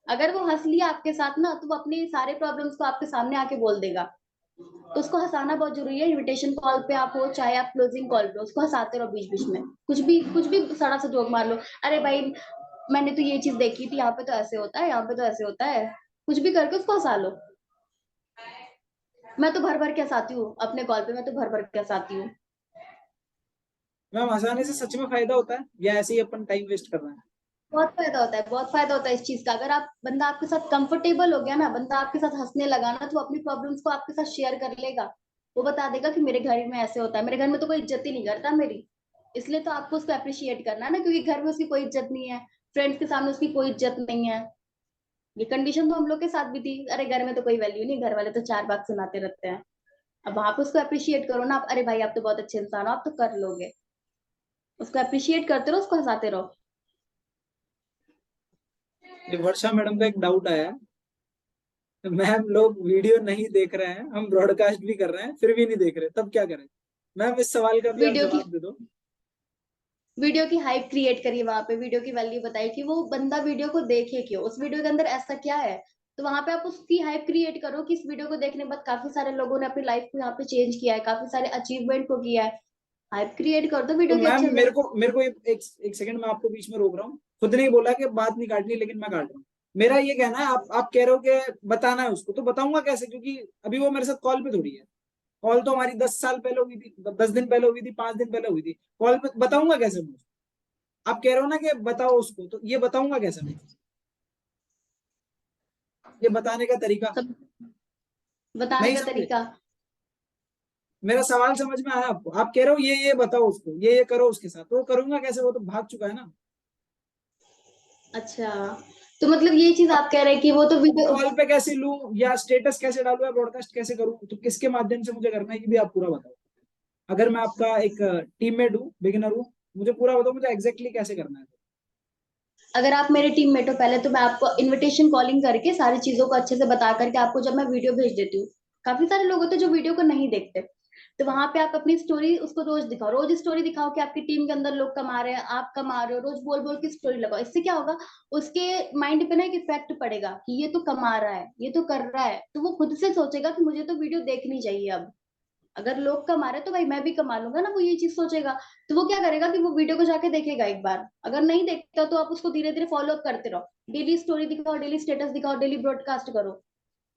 अगर वो हंस लिया आपके साथ ना, तो वो अपने सारे प्रॉब्लम्स को आपके सामने आके बोल देगा। तो उसको हंसाना बहुत जरूरी है। इनविटेशन कॉल पे आप हो चाहे आप क्लोजिंग कॉल पे हो, उसको हंसाते रहो बीच बीच में, कुछ भी सड़ा सा जोक मार लो, अरे भाई मैंने तो ये चीज देखी थी, यहाँ पे तो ऐसे होता है, यहाँ पे तो ऐसे होता है, कुछ भी करके उसको हंसा लो। मैं तो भर भर के हंसाती हूँ अपने कॉल पे, मैं तो भर भर के हंसाती हूँ। मैम हंसाने से सच में फायदा होता है या ऐसे ही अपन टाइम वेस्ट कर रहे हैं? बहुत फायदा होता है, बहुत फायदा होता है इस चीज का। अगर आप, बंदा आपके साथ कंफर्टेबल हो गया ना, बंदा आपके साथ हंसने लगा ना, तो वो अपनी प्रॉब्लम्स को आपके साथ शेयर कर लेगा। वो बता देगा कि मेरे घर में ऐसे होता है, मेरे घर में तो कोई इज्जत ही नहीं करता मेरी। इसलिए तो आपको उसको अप्रिशिएट करना है ना, क्योंकि घर में उसकी कोई इज्जत नहीं है, फ्रेंड्स के सामने उसकी कोई इज्जत नहीं है। ये कंडीशन तो हम लोग के साथ भी थी, अरे घर में तो कोई वैल्यू नहीं, घर वाले तो चार बात सुनाते रहते हैं। अब वहां पे उसको अप्रिशिएट करो ना आप, अरे भाई आप तो बहुत अच्छे इंसान हो, आप तो कर लोगे। उसको अप्रिशिएट करते रहो, उसको हंसाते रहो। ये वर्षा मैडम का एक डाउट आया है, मैम लोग वीडियो नहीं देख रहे हैं, हम ब्रॉडकास्ट भी कर रहे हैं फिर भी नहीं देख रहे, तब क्या करें? मैम इस सवाल का भी आप वीडियो की जवाब दे दो। वीडियो की हाइप क्रिएट करिए वहां पे, वीडियो की वैल्यू बताइए कि वो बंदा वीडियो को देखे क्यों, उस वीडियो के अंदर ऐसा क्या है तो वहां पे आप उसकी हाइप क्रिएट करो कि इस वीडियो को देखने के बाद काफी सारे लोगों ने अपनी लाइफ को यहाँ पे चेंज किया है, काफी सारे अचीवमेंट को किया है। हाइप क्रिएट कर दो तो वीडियो के मैम अच्छे से। मेरे को एक सेकंड में आपको बीच में रोक रहा हूँ। खुद ने ही बोला कि बात नहीं काटनी, लेकिन मैं काट रहा हूँ। मेरा ये कहना है, आप कह रहे हो कि बताना है उसको, तो बताऊंगा कैसे, क्योंकि अभी वो मेरे साथ कॉल पे थोड़ी है। कॉल तो हमारी 10 साल पहले हुई थी, 10 दिन पहले हुई थी, 5 दिन पहले हुई थी। कॉल पे बताऊंगा कैसे मैं? आप कह रहे हो ना कि बताओ उसको, तो ये बताऊंगा कैसे मैं? ये बताने का तरीका सब बताने नहीं का समझे? तरीका। मेरा सवाल समझ में आया आपको? आप कह रहे हो ये बताओ उसको, ये करो उसके साथ, तो वो करूंगा कैसे? वो तो भाग चुका है ना। अच्छा, तो मतलब ये चीज अब आप कह रहे हैं कि वो तो वीडियो। कॉल पे कैसे लूं, या स्टेटस कैसे डालूं, या ब्रॉडकास्ट कैसे करूं, तो किसके माध्यम से मुझे करना है, ये भी आप पूरा बताओ। अगर मैं आपका एक टीममेट हूँ, बिगिनर हूँ, मुझे पूरा बताओ मुझे एग्जैक्टली कैसे करना है। अगर आप मेरे टीममेट हो पहले तो मैं आपको इनविटेशन कॉलिंग करके सारी चीजों को अच्छे से बता करके आपको जब मैं वीडियो भेज देती हूँ, काफी सारे लोग होते हैं जो वीडियो को नहीं देखते, तो वहां पे आप अपनी स्टोरी उसको रोज दिखाओ, रोज स्टोरी दिखाओ कि आपकी टीम के अंदर लोग कमा रहे हैं, आप कमा रहे हो, रोज बोल बोल के स्टोरी लगाओ। इससे क्या होगा, उसके माइंड पे ना एक इफेक्ट पड़ेगा कि ये तो कमा रहा है, ये तो कर रहा है, तो वो खुद से सोचेगा कि मुझे तो वीडियो देखनी चाहिए अब। अगर लोग कमा रहे तो भाई मैं भी कमा लूंगा ना, वो ये चीज सोचेगा। तो वो क्या करेगा कि वो वीडियो को जाके देखेगा एक बार, अगर नहीं देखता तो आप उसको धीरे धीरे फॉलो अप करते रहो, डेली स्टोरी दिखाओ, डेली स्टेटस दिखाओ, डेली ब्रॉडकास्ट करो।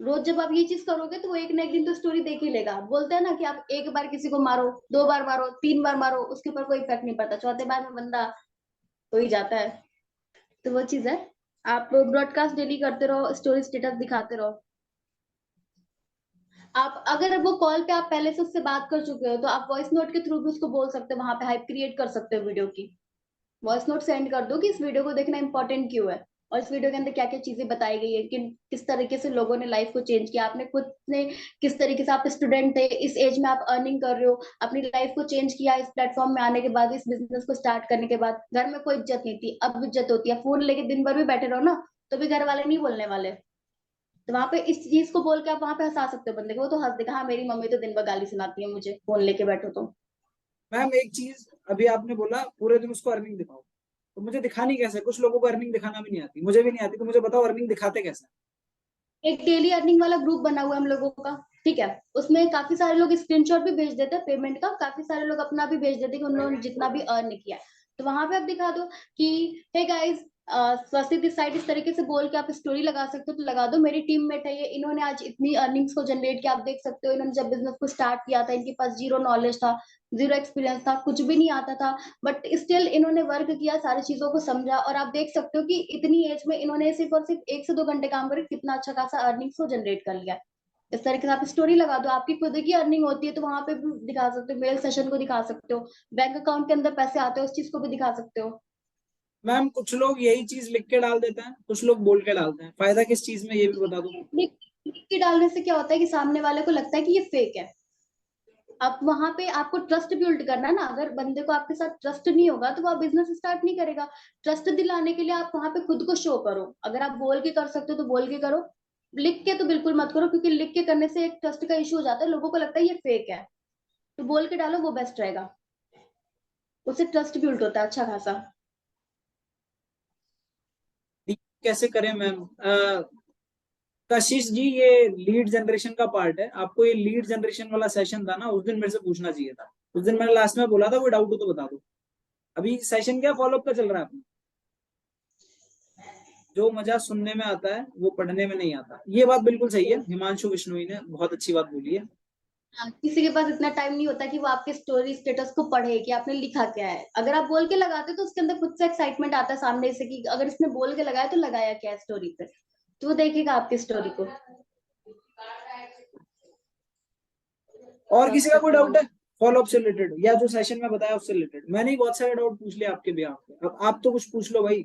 रोज जब आप ये चीज करोगे तो वो एक ना एक दिन तो स्टोरी देख ही लेगा। बोलते हैं ना कि आप एक बार किसी को मारो, 2 बार मारो, 3 बार मारो, उसके ऊपर कोई इफेक्ट नहीं पड़ता, चौथे बार में बंदा हो ही जाता है। तो वो चीज है, आप ब्रॉडकास्ट डेली करते रहो, स्टोरी स्टेटस दिखाते रहो। आप अगर वो कॉल पे आप पहले से उससे बात कर चुके हो तो आप वॉइस नोट के थ्रू भी उसको बोल सकते हो, वहां पे हाइप क्रिएट कर सकते हो वीडियो की। वॉइस नोट सेंड कर दो कि इस वीडियो को देखना इंपॉर्टेंट क्यों है, और इस वीडियो के अंदर क्या क्या चीजें बताई गई है कि किस तरीके से लोगों ने लाइफ को चेंज किया, आपने खुद ने किस तरीके से, आप स्टूडेंट थे, इस एज में आप अर्निंग कर रहे हो, अपनी लाइफ को चेंज किया इस प्लेटफॉर्म में आने के बाद, इस बिजनेस को स्टार्ट करने के बाद। घर में कोई इज्जत नहीं थी, अब इज्जत होती है। फोन लेके दिन भर भी बैठे रहो ना, तो भी घर वाले नहीं बोलने वाले। तो वहां पे इस चीज को बोल के आप वहां पे हंसा सकते हो बंदे को, वो तो हंस देगा, हाँ मेरी मम्मी तो दिन भर गाली सुनाती है मुझे, फोन लेके बैठो तो। मैम एक चीज, अभी आपने बोला पूरे दिन उसको अर्निंग दिखाओ, तो मुझे दिखानी कैसे? कुछ लोगों को अर्निंग दिखाना भी नहीं आती, मुझे भी नहीं आती, तो मुझे बताओ अर्निंग दिखाते कैसे? एक डेली अर्निंग वाला ग्रुप बना हुआ है हम लोगों का, ठीक है। उसमें काफी सारे लोग स्क्रीनशॉट भी भेज देते हैं पेमेंट का, काफी सारे लोग अपना भी भेज देते हैं कि उन्होंने जितना भी अर्न किया है। तो वहां पे आप दिखा दो कि हे गाइस, स्वस्ति दिस साइड, इस तरीके से बोल के आप स्टोरी लगा सकते हो, तो लगा दो मेरी टीममेट है ये, इन्होंने आज इतनी अर्निंग्स को जनरेट किया, आप देख सकते हो। इन्होंने जब बिजनेस को स्टार्ट किया था इनके पास जीरो नॉलेज था, जीरो एक्सपीरियंस था, कुछ भी नहीं आता था, बट स्टिल इन्होंने वर्क किया, सारी चीजों को समझा, और आप देख सकते हो कि इतनी एज में इन्होंने सिर्फ और सिर्फ 1 से 2 घंटे काम करके कितना अच्छा खासा अर्निंग्स को जनरेट कर लिया। इस तरीके से आप स्टोरी लगा दो, आपकी खुद की अर्निंग होती है तो वहां पे भी दिखा सकते हो, मेल सेशन को दिखा सकते हो, बैंक अकाउंट के अंदर पैसे आते हो उस चीज को भी दिखा सकते हो। मैम कुछ लोग यही चीज लिख के डाल देते हैं, कुछ लोग बोल के डालते हैं, फायदा किस चीज में, ये भी बता दो। लिख लिख के डालने से क्या होता है कि सामने वाले को लगता है कि ये फेक है। अब वहां पे आपको ट्रस्ट बिल्ड करना है ना, अगर बंदे को आपके साथ ट्रस्ट नहीं होगा तो वो बिजनेस स्टार्ट नहीं करेगा। ट्रस्ट दिलाने के लिए आप वहां पे खुद को शो करो, अगर आप बोल के कर सकते हो तो बोल के करो, लिख के तो बिल्कुल मत करो, क्योंकि लिख के करने से एक ट्रस्ट का इशू हो जाता है, लोगों को लगता है ये फेक है। तो बोल के डालो, वो बेस्ट रहेगा, उससे ट्रस्ट बिल्ड होता है अच्छा खासा। कैसे करें मैम? कशिश जी, ये लीड जनरेशन का पार्ट है, आपको ये लीड जनरेशन वाला सेशन था ना, उस दिन मेरे से पूछना चाहिए था। उस दिन मैंने लास्ट में बोला था, कोई डाउट हो तो बता दो। अभी सेशन क्या फॉलोअप का चल रहा है अपना? जो मजा सुनने में आता है वो पढ़ने में नहीं आता, ये बात बिल्कुल सही है। हिमांशु विश्नोई ने बहुत अच्छी बात बोली है। हाँ, किसी के पास इतना टाइम नहीं होता कि वो आपके स्टोरी स्टेटस को पढ़े कि आपने लिखा क्या है। अगर आप बोल के लगाते तो उसके अंदर खुद से एक्साइटमेंट आता है सामने से कि अगर इसने बोल के लगाया तो लगाया क्या है स्टोरी पे, तो वो देखेगा आपकी स्टोरी को। और किसी ट्रस्ट का कोई रखो। डाउट है फॉलोअप से रिलेटेड, या जो सेशन में बताया उससे रिलेटेड? मैंने ही बहुत सारे डाउट पूछ लिया आपके भी, आपके अब आप तो कुछ पूछ लो भाई।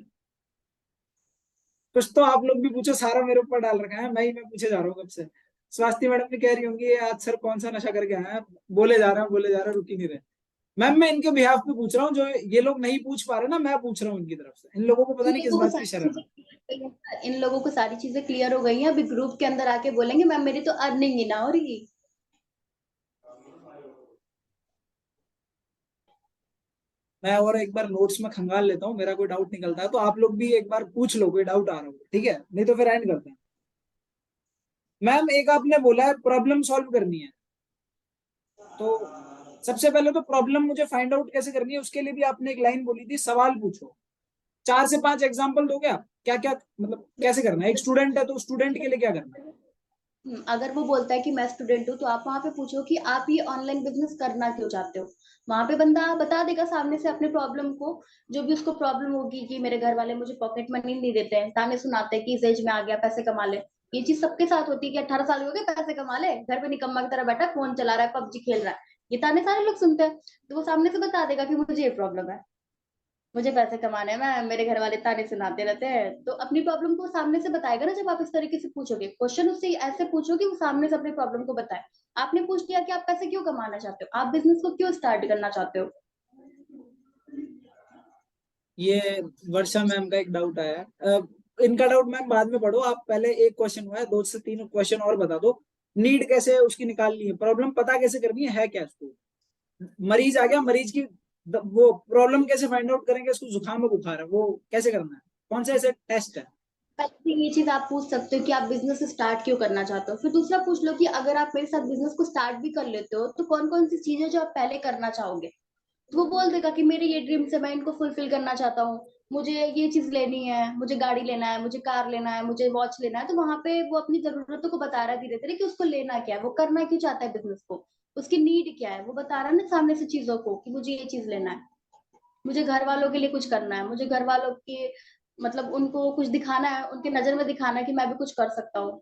कुछ तो आप लोग भी पूछो, सारा मेरे ऊपर डाल रखा है, मैं पूछे जा रहा हूँ कब से। स्वास्थ्य मैडम भी कह रही होंगी ये आज सर कौन सा नशा करके आए हैं, बोले जा रहे हैं बोले जा रहे हैं, रुक ही नहीं रहे। मैम मैं इनके बिहाफ पे पूछ रहा हूँ, जो ये लोग नहीं पूछ पा रहे ना, मैं पूछ रहा हूँ इनकी तरफ से। इन लोगों को पता इन नहीं किस लोगों को बात की सारी शर्म है। चीजें इन लोगों को सारी चीजें क्लियर हो गई हैं, अभी ग्रुप के अंदर आके बोलेंगे मैम मेरी तो अर्निंग ही ना हो रही। मैं और एक बार नोट्स में खंगाल लेता हूँ, मेरा कोई डाउट निकलता है तो आप लोग भी एक बार पूछ लो, कोई डाउट आ रहा हो ठीक है, नहीं तो फिर एंड करते हैं। मैम एक आपने बोला है प्रॉब्लम सॉल्व करनी है, तो सबसे पहले तो प्रॉब्लम मुझे फाइंड आउट कैसे करनी है उसके लिए भी आपने एक लाइन बोली थी, सवाल पूछो। 4 से 5 एग्जाम्पल दोगे आप, क्या क्या मतलब कैसे करना है? एक स्टूडेंट है तो स्टूडेंट के लिए क्या करना है? अगर वो बोलता है कि मैं स्टूडेंट हूँ, तो आप वहां पे पूछो कि आप ये ऑनलाइन बिजनेस करना क्यों चाहते हो। वहां पे बंदा बता देगा सामने से अपने प्रॉब्लम को, जो भी उसको प्रॉब्लम होगी कि मेरे घर वाले मुझे पॉकेट मनी नहीं देते हैं, ताने सुनाते हैं कि इस एज में आ गया पैसे कमा ले। ये चीज सबके साथ होती है कि 18 साल हो गए पैसे कमा ले, घर पे निकम्मा की तरह बैठा फोन चला रहा है, पबजी खेल रहा है। ये ताने सारे लोग सुनते हैं। तो वो सामने से बता देगा कि मुझे ये प्रॉब्लम है, मुझे पैसे कमाने हैं, मैं मेरे घर वाले ताने सुनाते रहते हैं। तो अपनी प्रॉब्लम को सामने से बताएगा ना। जब आप इस तरीके से पूछोगे क्वेश्चन, उससे ऐसे पूछो कि वो सामने से अपनी प्रॉब्लम को बताए। आपने पूछ लिया कि आप पैसे क्यों कमाना चाहते हो, आप बिजनेस को क्यों स्टार्ट करना चाहते हो। ये वर्षा मैम का एक डाउट आया है। इनका डाउट मैम बाद में पढ़ो, आप पहले एक क्वेश्चन हुआ है, 2 से 3 क्वेश्चन और बता दो। नीड कैसे उसकी निकालनी है, प्रॉब्लम पता कैसे करनी है क्या उसको? मरीज आ गया, मरीज की वो प्रॉब्लम कैसे फाइंड आउट करेंगे, उसको जुकाम में बुखार है, वो कैसे करना है? कौन से ऐसे टेस्ट है? पहले ये चीज आप पूछ सकते हो कि आप बिजनेस स्टार्ट क्यों करना चाहते हो। फिर दूसरा पूछ लो कि अगर आप मेरे साथ बिजनेस को स्टार्ट भी कर लेते हो, तो कौन कौन सी चीजें जो आप पहले करना चाहोगे। तो वो बोल देगा कि मेरे ये ड्रीम्स है, मैं इनको फुलफिल करना चाहता हूँ। मुझे ये चीज लेनी है, मुझे गाड़ी लेना है, मुझे कार लेना है, मुझे वॉच लेना है। तो वहां पे वो अपनी जरूरतों को बता रहा है धीरे धीरे कि उसको लेना क्या है, वो करना क्यों चाहता है बिजनेस को, उसकी नीड क्या है। वो बता रहा है ना सामने से चीजों को कि मुझे ये चीज लेना है, मुझे घर वालों के लिए कुछ करना है, मुझे घर वालों के मतलब उनको कुछ दिखाना है, उनके नजर में दिखाना है कि मैं भी कुछ कर सकता हूँ।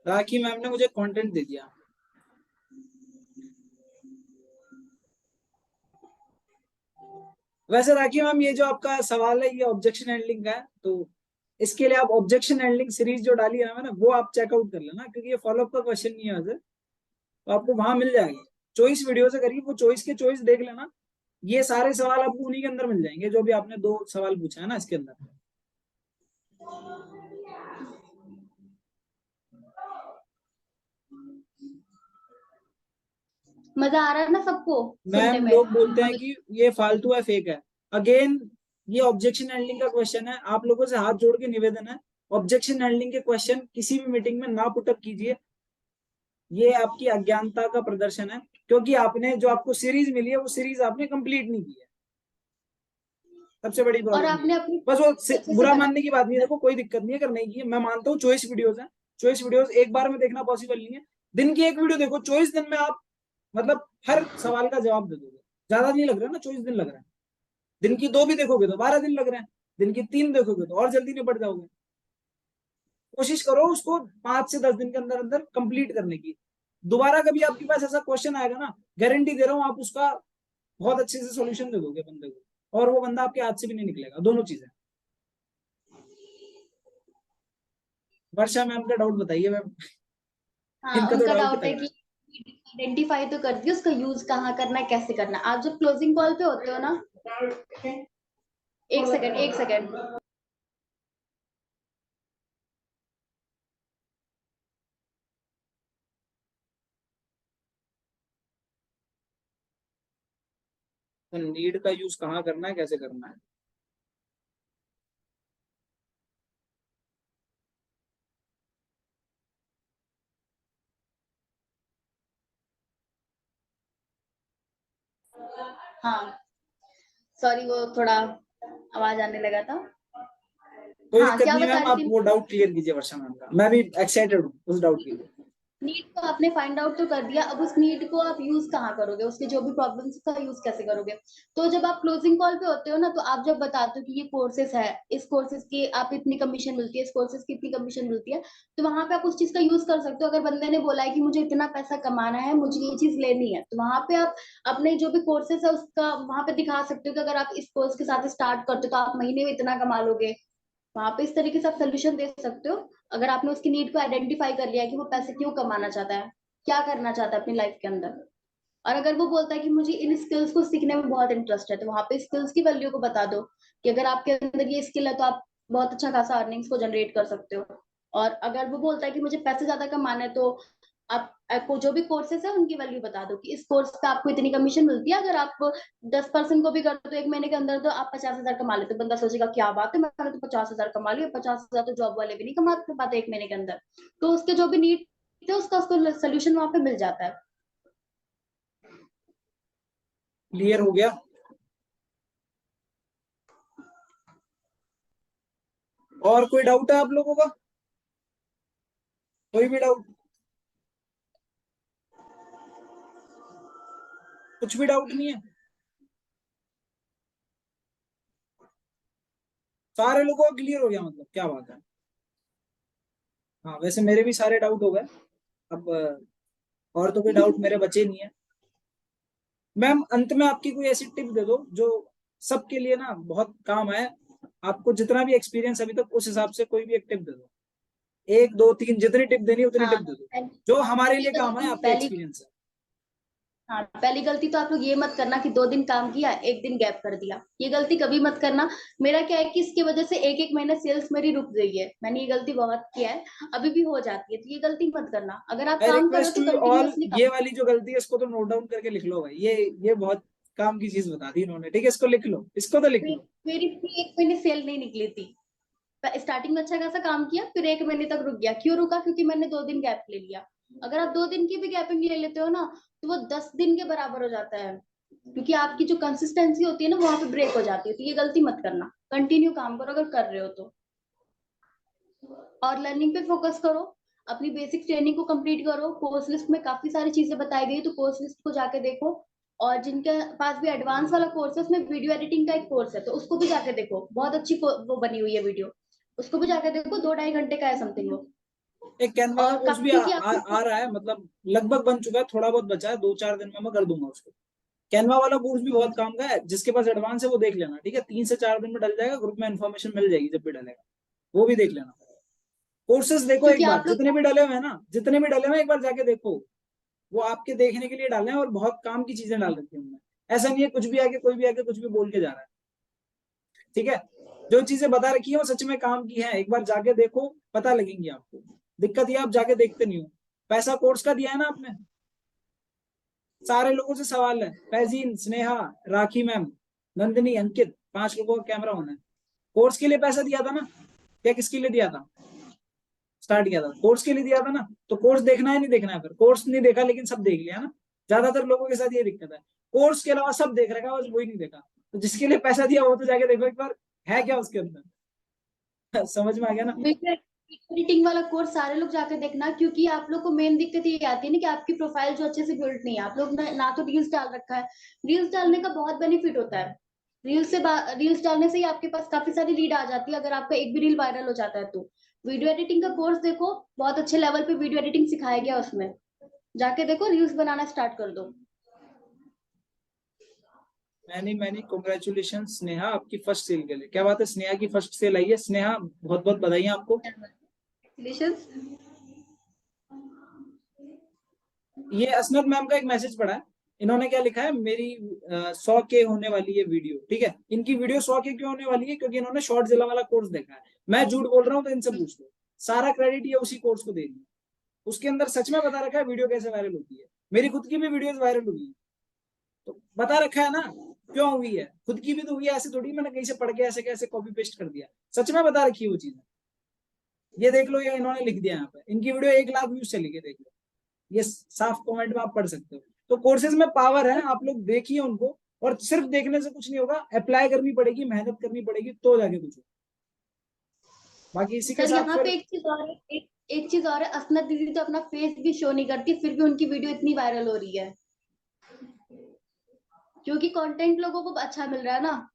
राखी मैम ने मुझे कंटेंट दे दिया। वैसे राखी मैम, ये जो आपका सवाल है ये ऑब्जेक्शन हैंडलिंग का है, तो इसके लिए आप ऑब्जेक्शन हैंडलिंग सीरीज जो डाली है ना, वो आप चेकआउट कर लेना, क्योंकि ये फॉलोअप का क्वेश्चन नहीं है वैसे, तो आपको वहां मिल जाएगी। चॉइस वीडियो से करिए, वो चॉइस के चॉइस देख लेना। ये सारे सवाल आपको उन्हीं के अंदर मिल जाएंगे, जो भी आपने 2 सवाल पूछा है ना इसके अंदर। मजा आ रहा है ना सबको सुनने मैम में। लोग बोलते हैं हमें कि ये फालतू है, फेक है। अगेन, ये ऑब्जेक्शन हैंडलिंग का क्वेश्चन है, आप लोगों से हाथ जोड़ के निवेदन है, ऑब्जेक्शन हैंडलिंग के क्वेश्चन किसी भी मीटिंग में ना पुटअप कीजिए। ये आपकी अज्ञानता का प्रदर्शन है, क्योंकि आपने जो आपको सीरीज मिली है वो सीरीज आपने कंप्लीट नहीं की है। सबसे बड़ी और प्रॉब्लम ये है। आपने अपनी बस वो अच्छे से बुरा बना। मानने की बात नहीं है, देखो कोई दिक्कत नहीं है अगर नहीं की है। मैं मानता हूँ चॉइस वीडियोस है, चॉइस वीडियोस एक बार में देखना पॉसिबल नहीं है। दिन की एक वीडियो देखो, 24 दिन में आप मतलब हर सवाल का जवाब दे दोगे। ज्यादा नहीं लग रहा ना, 24 दिन लग रहा है। दिन की 2 भी देखोगे तो 12 दिन लग रहे हैं, दिन की 3 देखोगे तो और जल्दी निपट जाओगे। कोशिश करो उसको 5 से 10 दिन के अंदर अंदर कंप्लीट करने की। दोबारा कभी आपके पास ऐसा क्वेश्चन आएगा ना, गारंटी दे रहा हूँ आप उसका बहुत अच्छे से सोल्यूशन दे दोगे बंदे को, और वो बंदा आपके हाथ से भी नहीं निकलेगा, दोनों चीजें। वर्षा मैम का डाउट बताइए मैम। हाँ, इनका तो उनका डाउट ही डाउट है तगड़ा कि है। आइडेंटिफाई तो कर दिया, उसका यूज कहाँ करना है, कैसे करना है। आप जब क्लोजिंग कॉल पे होते हो ना, एक सेकंड एक सेकंड। तो नीड का यूज कहाँ करना है, कैसे करना है? हाँ, सॉरी वो थोड़ा आवाज आने लगा था। कोई हाँ, दिक्कत क्या नहीं है बता मैम, रही आप थी। वो डाउट क्लियर कीजिए वर्षा मैम का, मैं भी एक्साइटेड हूँ उस डाउट के लिए। नीड को आपने फाइंड आउट तो कर दिया, अब उस नीड को आप यूज कहाँ करोगे, उसके जो भी प्रॉब्लम्स का यूज कैसे करोगे। तो जब आप क्लोजिंग कॉल पे होते हो ना, तो आप जब बताते हो कि ये कोर्सेस है, इस कोर्सेस की आप इतनी कमीशन मिलती है, इस कोर्सेस की इतनी कमीशन मिलती है, तो वहां पे आप उस चीज का यूज कर सकते हो। अगर बंदे ने बोला है कि मुझे इतना पैसा कमाना है, मुझे ये चीज लेनी है, तो वहां पे आप अपने जो भी कोर्सेस है उसका वहां पे दिखा सकते हो कि अगर आप इस कोर्स के साथ स्टार्ट करते हो तो आप महीने में इतना कमा लोगे। वहां पे इस तरीके से आप सोल्यूशन दे सकते हो। अगर आपने उसकी नीड को आइडेंटिफाई कर लिया कि वो पैसे क्यों कमाना चाहता है, क्या करना चाहता है अपनी लाइफ के अंदर। और अगर वो बोलता है कि मुझे इन स्किल्स को सीखने में बहुत इंटरेस्ट है, तो वहां पे स्किल्स की वैल्यू को बता दो कि अगर आपके अंदर ये स्किल है तो आप बहुत अच्छा खासा अर्निंग्स को जनरेट कर सकते हो। और अगर वो बोलता है कि मुझे पैसे ज्यादा कमाना है, तो आपको जो भी कोर्सेस है उनकी वैल्यू बता दो कि इस कोर्स का आपको इतनी कमीशन मिलती है, अगर आप 10% को भी कर दो एक महीने के अंदर तो आप 50,000 कमा लेते हो। बंदा सोचेगा क्या बात है, मैंने तो 50,000 कमा लिया। 50,000 तो जॉब वाले भी नहीं कमा पाते एक महीने के अंदर। तो उसके जो भी नीड है उसका उसको सोल्यूशन वहां पे मिल जाता है। क्लियर हो गया? और कोई डाउट है आप लोगों का? कोई भी डाउट? कुछ भी डाउट नहीं है? सारे लोगों को क्लियर हो गया मतलब? क्या बात है। हाँ वैसे मेरे भी सारे डाउट हो गए अब। और तो कोई डाउट मेरे बचे नहीं है। मैम अंत में आपकी कोई ऐसी टिप दे दो जो सबके लिए ना बहुत काम आए। आपको जितना भी एक्सपीरियंस अभी तक, उस हिसाब से कोई भी एक टिप दे दो। एक दो तीन, जितनी टिप देनी है उतनी हाँ, टिप दे दो जो हमारे लिए काम आए, आपके पहली एक्सपीरियंस से। हाँ, पहली गलती तो आप लोग ये मत करना कि 2 दिन काम किया, एक दिन गैप कर दिया। ये गलती कभी मत करना। मेरा क्या है कि इसकी वजह से एक एक महीने सेल्स मेरी रुक गई है। मैंने ये गलती बहुत किया है, अभी भी हो जाती है। तो ये गलती मत करना। अगर आप आई काम कर रहे रिक्वेस्ट हो टू तो यू ऑल, कंटिन्यूअसली ये काम। वाली जो गलती है इसको तो नोट डाउन करके लिख लो भाई। ये बहुत काम की चीज बता दी इन्होंने। ठीक है, इसको लिख लो, इसको तो लिख लो। मेरी भी एक महीने सेल नहीं निकली थी। स्टार्टिंग में अच्छा खासा काम किया, फिर एक महीने तक रुक गया। क्यों रुका? क्योंकि मैंने 2 दिन गैप ले लिया। अगर आप 2 दिन की भी गैपिंग ले लेते हो ना, तो वो 10 दिन के बराबर हो जाता है। क्योंकि आपकी जो कंसिस्टेंसी होती है ना, वहां पे ब्रेक हो जाती है। तो ये गलती मत करना। कंटिन्यू काम करो अगर कर रहे हो तो। और लर्निंग पे फोकस करो। अपनी बेसिक ट्रेनिंग को कंप्लीट करो। कोर्स लिस्ट में काफी सारी चीजें बताई गई, तो कोर्स लिस्ट को जाके देखो। और जिनके पास भी एडवांस वाला कोर्स है, उसमें वीडियो एडिटिंग का एक कोर्स है, तो उसको भी जाके देखो। बहुत अच्छी वो बनी हुई है वीडियो। उसको भी जाके देखो। 2-2.5 घंटे का है समथिंग वो। एक कैनवा का और कोर्स भी क्योंकि आपको आ रहा है, मतलब लगभग बन चुका है, थोड़ा बहुत बचा है, 2-4 दिन में मैं कर दूंगा उसको। कैनवा वाला कोर्स भी बहुत काम का है। जिसके पास एडवांस है वो देख लेना, ठीक है? 3 से 4 दिन में डल जाएगा, ग्रुप में इन्फॉर्मेशन मिल जाएगी जब भी डलेगा। वो भी देख लेना। कोर्सेज देखो एक क्योंकि बार, आप जितने लोग भी डले हुए हैं ना, जितने भी डले हुए हैं एक बार जाके देखो। वो आपके देखने के लिए डाले हैं और बहुत काम की चीजें डाल रखी हैं उन्होंने। ऐसा नहीं है कुछ भी आके कोई भी आके कुछ भी बोल के जा रहा है। ठीक है, जो चीजें बता रखी है वो सच में काम की है। एक बार जाके देखो, पता लगेंगी आपको। दिक्कत ये आप जाके देखते नहीं हो। पैसा कोर्स का दिया है ना आपने। सारे लोगों से सवाल है, फैजीन, स्नेहा, राखी मैम, नंदिनी, अंकित, 5 लोगों का कैमरा होना है। कोर्स के लिए पैसा दिया था ना, या किसके लिए दिया था? स्टार्ट किया था कोर्स के लिए दिया था ना। तो कोर्स देखना है नहीं देखना है? फिर कोर्स नहीं देखा लेकिन सब देख लिया ना। ज्यादातर लोगों के साथ ये दिक्कत है, कोर्स के अलावा सब देख रखा है, बस वही नहीं देखा। तो जिसके लिए पैसा दिया वो तो जाके देखो एक बार, है क्या उसके अंदर। समझ में आ गया ना? वीडियो एडिटिंग वाला कोर्स सारे लोग जाके देखना। क्योंकि आप लोग को मेन दिक्कत ये आती है ना कि आपकी प्रोफाइल जो अच्छे से बिल्ड नहीं है। आप लोग ना तो रील्स डाल रखा है। रील्स डालने का बहुत बेनिफिट होता है। रील्स डालने से ही आपके पास काफी सारी लीड आ जाती है, अगर आपका एक भी रील वायरल हो जाता है तो। वीडियो एडिटिंग का कोर्स देखो। बहुत अच्छे लेवल पे वीडियो एडिटिंग सिखाया गया उसमें। जाके देखो, रील्स बनाना स्टार्ट कर दो। मैनी मैनी कॉन्ग्रेचुलेशन स्नेहा, आपकी फर्स्ट सेल के लिए। क्या बात है, स्नेहा की फर्स्ट सेल आई है। स्नेहा बहुत बहुत बधाई आपको। ये असनत मैम का एक मैसेज पड़ा है। इन्होंने क्या लिखा है, मेरी 100K होने वाली है वीडियो। ठीक है, इनकी वीडियो 100K क्यों होने वाली है? क्योंकि इन्होंने शॉर्ट जिला वाला कोर्स देखा है। मैं झूठ बोल रहा हूँ तो इनसे पूछ लो। सारा क्रेडिट ये उसी कोर्स को दे दी। उसके अंदर सच में बता रखा है वीडियो कैसे वायरल होती है। मेरी खुद की भी वीडियोस वायरल हुई है, तो बता रखा है ना क्यों हुई है। खुद की भी तो हुई है, ऐसे थोड़ी मैंने कहीं से पढ़ के ऐसे कैसे कॉपी पेस्ट कर दिया। सच में बता रखी है वो चीज। ये देख लो, ये इन्होंने लिख दिया यहाँ पे, इनकी वीडियो 1 लाख व्यूज चली गई, देख लो। ये साफ कमेंट में आप पढ़ सकते हो। तो कोर्सेज में पावर है, आप लोग देखिए उनको। और सिर्फ देखने से कुछ नहीं होगा, अप्लाई करनी पड़ेगी, मेहनत करनी पड़ेगी, तो जाके कुछ होगा। बाकी इसी के सर साथ यहाँ फिर पे एक चीज और है। एक चीज और है, असनत दीदी तो अपना फेस भी शो नहीं करती, फिर भी उनकी वीडियो इतनी वायरल हो रही है। क्योंकि कंटेंट लोगों को अच्छा मिल रहा है ना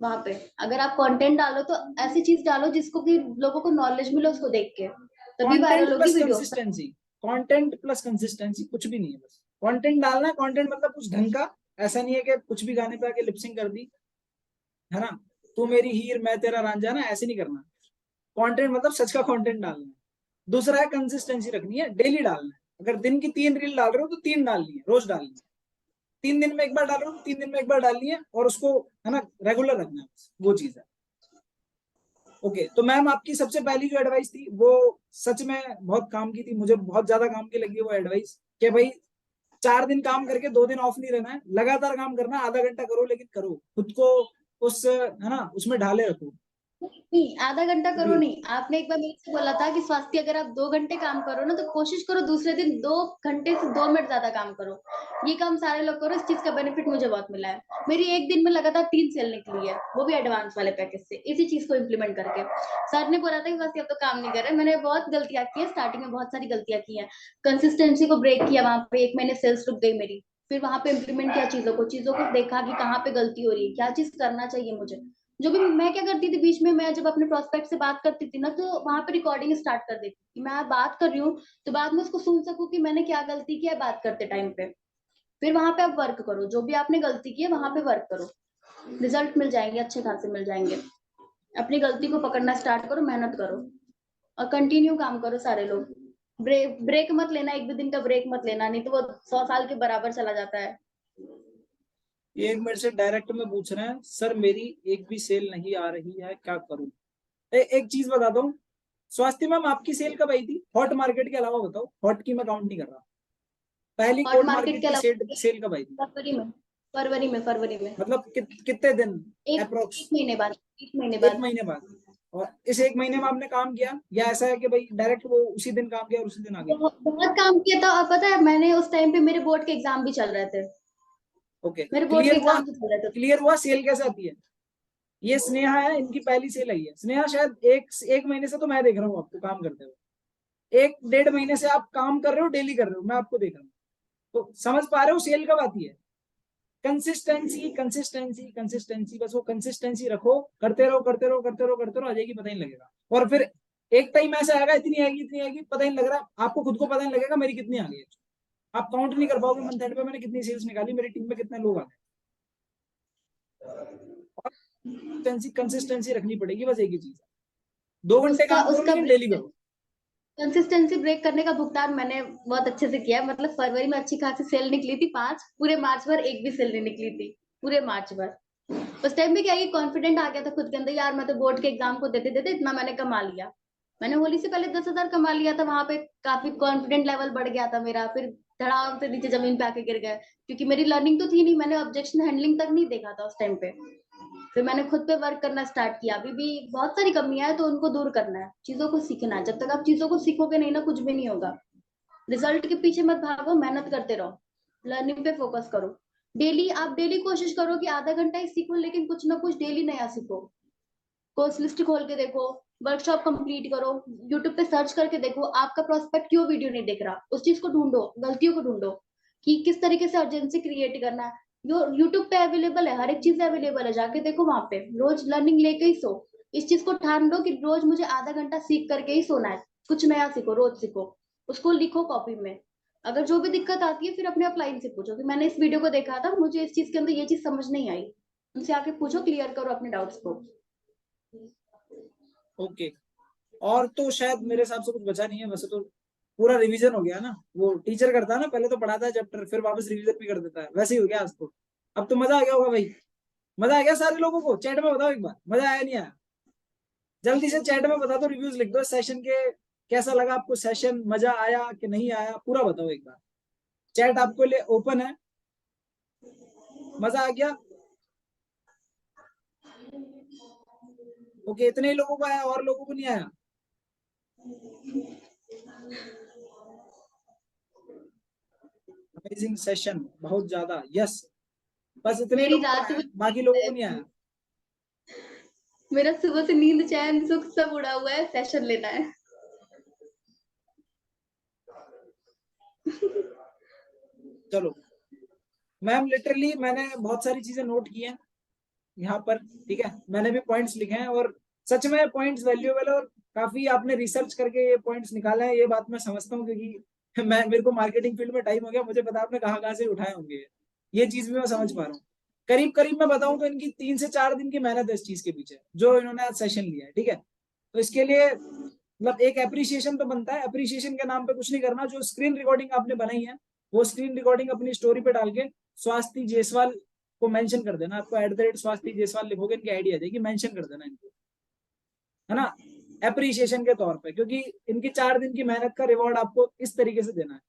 वहां पे। अगर आप कंटेंट डालो तो ऐसी चीज डालो जिसको कि लोगों को नॉलेज मिले उसको देख के, तभी कंटेंट वायरल होगी plus video. Consistency. Content plus consistency, कुछ भी नहीं है। बस कंटेंट डालना है। कंटेंट मतलब कुछ ढंग का। ऐसा नहीं है कि कुछ भी गाने पे आके लिपसिंग कर दी, है ना। तू मेरी हीर मैं तेरा रांझा, ना ऐसे नहीं करना। कंटेंट मतलब सच का कंटेंट डालना है। दूसरा है कंसिस्टेंसी रखनी है, डेली डालना है। अगर दिन की 3 रील डाल रहे हो तो 3 डालनी है, रोज डालनी है। 3 दिन में एक बार डाल रहे हो तो 3 दिन में एक बार डालनी है, और उसको है ना रेगुलर रखना है, वो चीज है। ओके, तो मैम आपकी सबसे पहली जो एडवाइस थी वो सच में बहुत काम की थी, मुझे बहुत ज्यादा काम की लगी वो एडवाइस, कि भाई 4 दिन काम करके 2 दिन ऑफ नहीं रहना है, लगातार काम करना, आधा घंटा करो लेकिन करो, खुद को उस, है ना, उसमें ढाले रखो। नहीं, आधा घंटा करो जी। नहीं। आपने एक बार मेरे से बोला था कि स्वास्थ्य अगर आप 2 घंटे काम करो ना, तो कोशिश करो दूसरे दिन 2 घंटे से 2 मिनट ज्यादा काम करो। ये काम सारे लोग करो, इस चीज का बेनिफिट मुझे बहुत मिला है। मेरी एक दिन में लगातार 3 सेल निकली है, वो भी एडवांस वाले पैकेज से, इसी चीज को इम्प्लीमेंट करके। सर ने बोला था कि स्वास्थ्य अब तो काम नहीं कर रहे। मैंने बहुत गलतियां की है, स्टार्टिंग में बहुत सारी गलतियां की है। कंसिस्टेंसी को ब्रेक किया, वहां पे 1 महीने सेल्स रुक गई मेरी। फिर वहां पे इम्प्लीमेंट किया चीजों को देखा कि कहाँ पे गलती हो रही है, क्या चीज करना चाहिए मुझे। जो भी मैं क्या करती थी बीच में, मैं जब अपने प्रोस्पेक्ट से बात करती थी ना, तो वहां पे रिकॉर्डिंग स्टार्ट कर देती थी। मैं बात कर रही हूँ तो बाद में उसको सुन सकूं कि मैंने क्या गलती किया है बात करते टाइम पे। फिर वहां पे आप वर्क करो, जो भी आपने गलती की है वहां पे वर्क करो, रिजल्ट मिल जाएंगे, अच्छे खासे मिल जाएंगे। अपनी गलती को पकड़ना स्टार्ट करो, मेहनत करो और कंटिन्यू काम करो सारे लोग। ब्रेक मत लेना, एक भी दिन का ब्रेक मत लेना, नहीं तो वो 100 साल के बराबर चला जाता है। ये एक मेरे से डायरेक्ट में पूछ रहे हैं, सर मेरी एक भी सेल नहीं आ रही है, क्या करूं? एक चीज बता दो, स्वास्थ्य मैम आपकी सेल कब आई थी? हॉट मार्केट के अलावा बताओ, हॉट की मैं काउंट नहीं कर रहा, पहली हॉट कोट मार्केट मार्केट के की अलावा सेल कब आई थी? फरवरी में मतलब कितने दिन एक अप्रोक्स? एक महीने बाद, एक महीने एक बाद। महीने बाद? और इस एक महीने में आपने काम किया, या ऐसा है कि भाई डायरेक्ट वो उसी दिन काम किया और उसी दिन आ गया? बहुत काम किया था। और पता है, मैंने उस टाइम पे मेरे बोर्ड के एग्जाम भी चल रहे थे। ओके, मेरे बोर्ड के क्लियर हुआ? एग्जाम भी चल रहे थे। क्लियर हुआ सेल कैसे आती है? ये स्नेहा है, इनकी पहली सेल आई है। स्नेहा शायद एक एक महीने से तो मैं देख रहा हूँ आपको काम करते हुए, 1-1.5 महीने से आप काम कर रहे हो, डेली कर रहे हो, मैं आपको देख रहा हूँ। तो समझ पा रहे हो सेल कब आती है? कंसिस्टेंसी कंसिस्टेंसी कंसिस्टेंसी, बस वो कंसिस्टेंसी रखो, करते रहो करते रहो करते रहो करते रहो, आ जाएगी, पता ही नहीं लगेगा। और फिर एक टाइम ऐसा आएगा, इतनी आएगी पता ही नहीं लग रहा, आपको खुद को पता नहीं लगेगा मेरी कितनी आ गई है। आप काउंट नहीं कर पाओगे मंथ एंड पे मैंने कितनी सेल्स निकाली, मेरी टीम में कितने लोग आ गए। और कंसिस्टेंसी रखनी पड़ेगी, बस एक ही चीज है, 2 घंटे उसका काम करो उसका लेकिन डेली करो। कंसिस्टेंसी ब्रेक करने का भुगतान मैंने बहुत अच्छे से किया है। मतलब फरवरी में अच्छी खासी सेल निकली थी 5, पूरे मार्च भर एक भी सेल नहीं निकली थी, पूरे मार्च भर। उस टाइम भी क्या है, कॉन्फिडेंट आ गया था खुद के अंदर, यार मैं तो बोर्ड के एग्जाम को देते देते इतना मैंने कमा लिया। मैंने होली से पहले 10,000 कमा लिया था, वहां पे काफी कॉन्फिडेंट लेवल बढ़ गया था मेरा। फिर धड़ाम से नीचे जमीन पे आके गिर गए, क्योंकि मेरी लर्निंग तो थी नहीं, मैंने ऑब्जेक्शन हैंडलिंग तक नहीं देखा था उस टाइम पे। फिर मैंने खुद पे वर्क करना स्टार्ट किया। अभी भी बहुत सारी कमियां है, तो उनको दूर करना है, चीजों को सीखना है। जब तक आप चीजों को सीखोगे नहीं ना, कुछ भी नहीं होगा। रिजल्ट के पीछे मत भागो, मेहनत करते रहो, लर्निंग पे फोकस करो। डेली कोशिश करो कि आधा घंटा ही सीखो, लेकिन कुछ ना कुछ डेली नया सीखो। कोर्स लिस्ट खोल के देखो, वर्कशॉप कंप्लीट करो, यूट्यूब पे सर्च करके देखो आपका प्रोस्पेक्ट क्यों वीडियो नहीं देख रहा, उस चीज को ढूंढो, गलतियों को ढूंढो कि किस तरीके से अर्जेंसी क्रिएट करना है। जो यूट्यूब पे अवेलेबल है, हर एक चीज अवेलेबल है, जाके देखो वहां पे। रोज लर्निंग लेके ही सो। इस चीज को ठान लो कि रोज मुझे आधा घंटा सीख करके ही सोना है। कुछ नया सीखो, रोज सीखो, उसको लिखो कॉपी में। अगर जो भी दिक्कत आती है, फिर अपने अपलाइन से पूछो कि मैंने इस वीडियो को देखा था, मुझे इस चीज के अंदर ये चीज समझ नहीं आई। उनसे आके पूछो, क्लियर करो अपने डाउट्स को। ओके, और तो शायद मेरे हिसाब से कुछ बचा नहीं है, वैसे तो पूरा रिवीजन हो गया ना। वो टीचर करता है ना, पहले तो पढ़ाता है चैप्टर, फिर वापस रिवीजन भी कर देता है, वैसे ही हो गया आज तो। अब तो मजा आ गया होगा भाई, मजा आ गया सारे लोगों को? चैट में बताओ एक बार, मजा आया नहीं आया? जल्दी से चैट में बता दो, रिव्यूज लिख दो सेशन के, कैसा लगा आपको सेशन, मजा आया कि नहीं आया, पूरा बताओ एक बार। चैट आपको लिए ओपन है। मजा आ गया? ओके, इतने ही लोगों को आया, और लोगों को नहीं आया? अमेजिंग सेशन, बहुत ज्यादा, यस। बस इतने ही मेरी लोगों को रात आया, में बाकी लोगों को नहीं आया। मेरा सुबह से नींद चैन सुख सब उड़ा हुआ है, सेशन लेना है। चलो मैम, लिटरली मैंने बहुत सारी चीजें नोट की हैं यहाँ पर, ठीक है, मैंने भी पॉइंट्स लिखे हैं, और सच में पॉइंट्स वैल्यूएबल है, और काफी आपने रिसर्च करके ये पॉइंट्स निकाले हैं, ये बात मैं समझता हूँ, क्योंकि मैं, मेरे को मार्केटिंग फील्ड में टाइम हो गया, मुझे पता आपने कहाँ कहाँ से उठाए होंगे, ये चीज भी मैं समझ पा रहा हूँ। करीब करीब मैं बताऊं तो इनकी 3 से 4 दिन की मेहनत है इस चीज के पीछे, जो इन्होंने आज सेशन लिया है, ठीक है। तो इसके लिए मतलब एक अप्रिसिएशन तो बनता है, अप्रिसिएशन के नाम पे कुछ नहीं करना, जो स्क्रीन रिकॉर्डिंग आपने बनाई है, वो स्क्रीन रिकॉर्डिंग अपनी स्टोरी पे डाल के स्वाति जायसवाल को मेंशन कर देना। आपको @ स्वाति जायसवाल लिखोगे, इनकी आईडी आ जाएगी, मेंशन कर देना इनको। है ना, एप्रिसिएशन के तौर पे, क्योंकि इनकी 4 दिन की मेहनत का रिवॉर्ड आपको इस तरीके से देना है।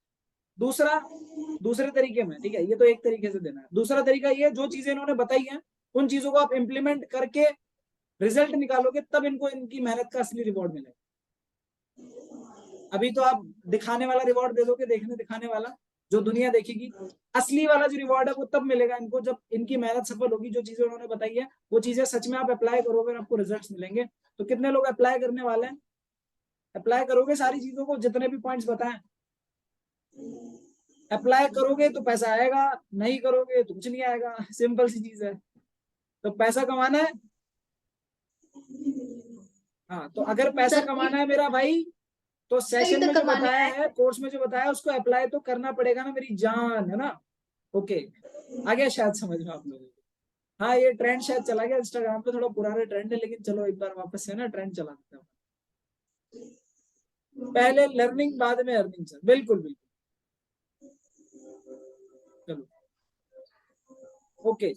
दूसरे तरीके में, ठीक है, ये तो एक तरीके से देना है। दूसरा तरीका ये, जो चीजें इन्होंने बताई हैं उन चीजों को आप इम्प्लीमेंट करके रिजल्ट निकालोगे, तब इनको इनकी मेहनत का असली रिवॉर्ड मिलेगा। अभी तो आप दिखाने वाला रिवॉर्ड दे दोगे, दिखाने वाला जो दुनिया देखेगी। असली वाला जो रिवॉर्ड है वो तब मिलेगा इनको जब इनकी मेहनत सफल होगी। जो चीजें उन्होंने बताई है वो चीजें सच में आप अप्लाई करोगे और आपको रिजल्ट्स मिलेंगे। तो कितने लोग अप्लाई करने वाले हैं? अप्लाई करोगे सारी चीजों को, जितने भी पॉइंट्स बताएं। अप्लाई करोगे तो पैसा आएगा, नहीं करोगे तो कुछ नहीं आएगा। सिंपल सी चीज है। तो पैसा कमाना है। हाँ, तो अगर पैसा सर कमाना है मेरा भाई, तो सेशन तो में जो कमाने बताया आए। है, कोर्स में जो बताया है, उसको अप्लाई तो करना पड़ेगा ना मेरी जान, है ना। ओके, आ गया शायद समझ में आप लोगों को। हाँ, ये ट्रेंड शायद चला गया इंस्टाग्राम पे, थोड़ा पुराना ट्रेंड है, लेकिन चलो एक बार वापस से ना ट्रेंड चला देते हैं। पहले लर्निंग बाद में अर्निंग, सर बिल्कुल बिल्कुल। चलो ओके,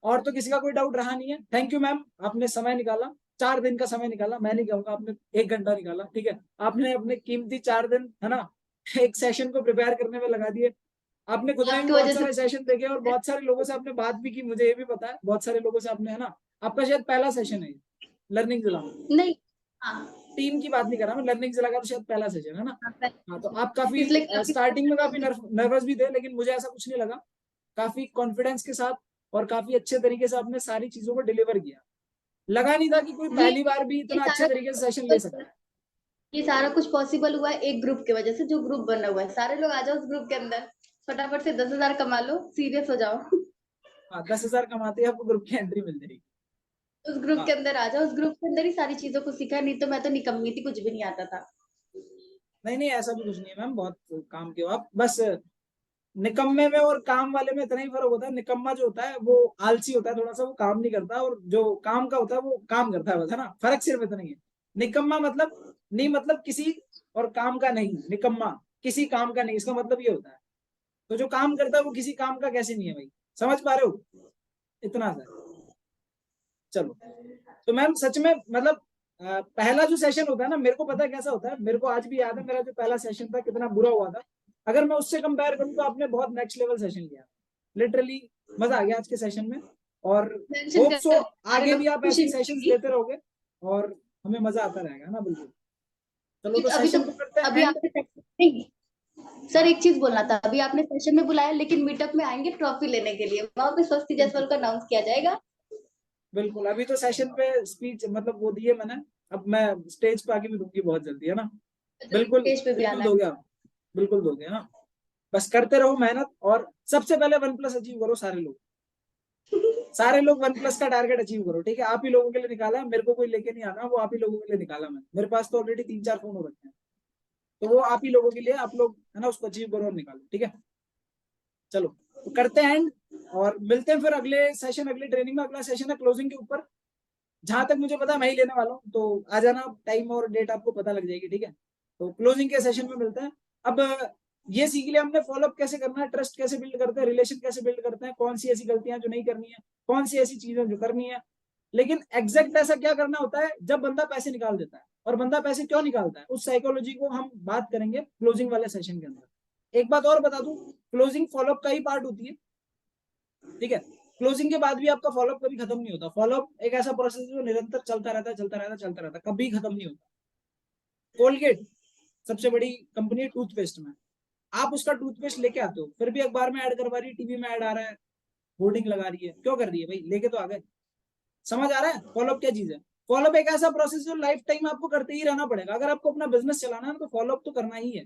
और तो किसी का कोई डाउट रहा नहीं है। थैंक यू मैम, आपने समय निकाला, 4 दिन का समय निकाला। मैं नहीं कहूंगा आपने 1 घंटा निकाला, ठीक है। आपने अपने कीमती 4 दिन, है ना, एक सेशन को प्रिपेयर करने में लगा दिए। आपने खुद ने भी आपकी बहुत वजह से सारे सेशन देखे और बहुत सारे लोगों से आपने बात भी की, मुझे ये भी पता है। बहुत सारे लोगों से आपने, है ना, आपका शायद पहला सेशन है लर्निंग जिला में। नहीं। हाँ टीम की बात नहीं कर रहा मैं, लर्निंग जिला का तो शायद पहला सेशन है ना। हाँ, हाँ, तो आप काफी इसलिए काफी स्टार्टिंग में काफी नर्वस भी थे, लेकिन मुझे ऐसा कुछ नहीं लगा। काफी कॉन्फिडेंस के साथ और काफी अच्छे तरीके से आपने सारी चीजों को डिलीवर किया। लगा नहीं था कि कोई ये पहली बार भी ये इतना अच्छे सारा तरीके से सेशन ले सकता है। ये सारा कुछ पॉसिबल हुआ है एक ग्रुप की वजह से, जो ग्रुप बना हुआ है। सारे लोग आ जाओ उस ग्रुप के अंदर, फटाफट से 10,000 कमा लो, सीरियस हो जाओ। हाँ, 10,000 कमाते ही आपको ग्रुप की एंट्री मिल जाएगी। उस ग्रुप हाँ, के अंदर आ जाओ, उस ग्रुप के अंदर ही सारी चीजों को सीखा। नहीं तो मैं तो निकम्मी थी, कुछ भी नहीं आता था। नहीं नहीं, ऐसा भी कुछ नहीं है मैम, बहुत काम किया आप। बस निकम्मे में और काम वाले में इतना ही फर्क होता है। निकम्मा जो होता है वो आलसी होता है थोड़ा सा, वो काम नहीं करता, और जो काम का होता है वो काम करता है, बस, है ना। फर्क सिर्फ इतना ही है। निकम्मा मतलब नहीं, मतलब किसी और काम का नहीं। निकम्मा किसी काम का नहीं, इसका मतलब ये होता है। तो जो काम करता है वो किसी काम का कैसे नहीं है भाई, समझ पा रहे हो? इतना सा। चलो, तो मैम सच में मतलब पहला जो सेशन होता है ना, मेरे को पता है कैसा होता है। मेरे को आज भी याद है मेरा जो पहला सेशन था कितना बुरा हुआ था। अगर मैं उससे कंपेयर करूँ तो आपने बहुत नेक्स्ट लेवल सेशन किया, लिटरली मजा आ गया आज के सेशन में। और मेंशन होप कर सो सारे आगे लोग भी आप खुशी ऐसी सेशंस मिलेगी। लेते रहोगे और हमें मजा आता रहेगा ना, बिल्कुल। चलो, तो अभी तो सेशन को करते हैं अभी एंड। आपने नहीं, सर एक चीज बोलना था। अभी आपने सेशन में बुलाया, लेकिन मीटअप में आएंगे ट्रॉफी लेने के लिए। वहां पे स्वस्ति बिल्कुल जायसवाल का अनाउंस किया जाएगा। बिल्कुल, अभी तो सेशन पे स्पीच मतलब वो दिए मैंने। अब मैं स्टेज पे आके भी दूंगी बहुत जल्दी, है ना। बिल्कुल स्टेज पे भी बिल्कुल आना है। दोगे आप, बिल्कुल दोगे ना। बस करते रहो मेहनत, और सबसे पहले 1+ अचीव करो सारे लोग। सारे लोग 1+ का टारगेट अचीव करो, ठीक है। आप ही लोगों के लिए निकाला है, मेरे को कोई लेके नहीं आना, वो आप ही लोगों के लिए निकाला मैंने। मेरे पास तो ऑलरेडी 3-4 फोन हो रखे हैं, तो वो आप ही लोगों के लिए, आप लोग, है ना, उसको अचीव करो और निकालो, ठीक है। चलो, तो करते हैं एंड, और मिलते हैं फिर अगले सेशन, अगली ट्रेनिंग में। अगला सेशन है क्लोजिंग के ऊपर। जहां तक मुझे पता है मैं ही लेने वाला हूँ, तो आ जाना, टाइम और डेट आपको पता लग जाएगी, ठीक है। तो क्लोजिंग के सेशन में मिलते हैं। अब ये सीख लिया हमने फॉलोअप कैसे करना है, ट्रस्ट कैसे बिल्ड करते हैं, रिलेशन कैसे बिल्ड करते हैं, कौन सी ऐसी गलतियां जो नहीं करनी है, कौन सी ऐसी चीजें जो करनी है। लेकिन एग्जैक्ट ऐसा क्या करना होता है जब बंदा पैसे निकाल देता है, और बंदा पैसे क्यों निकालता है, उस साइकोलॉजी को हम बात करेंगे क्लोजिंग वाले सेशन के अंदर। एक बात और बता दूं, क्लोजिंग फॉलोअप का ही पार्ट होती है, ठीक है। क्लोजिंग के बाद भी आपका फॉलोअप कभी खत्म नहीं होता। फॉलोअप एक ऐसा प्रोसेस है जो निरंतर चलता रहता है, चलता रहता है, चलता रहता है, कभी खत्म नहीं होता। कोलगेट सबसे बड़ी कंपनी है टूथपेस्ट में। आप उसका टूथपेस्ट लेके आते हो, फिर भी अखबार में ऐड करवा रही है, टीवी में ऐड आ रहा है, होर्डिंग लगा रही है, क्यों कर रही है भाई? लेके तो आ गए। समझ आ रहा है फॉलोअप क्या चीज है? फॉलोअप एक ऐसा प्रोसेस जो लाइफ टाइम आपको करते ही रहना पड़ेगा। अगर आपको अपना बिजनेस चलाना है तो फॉलोअप तो करना ही है,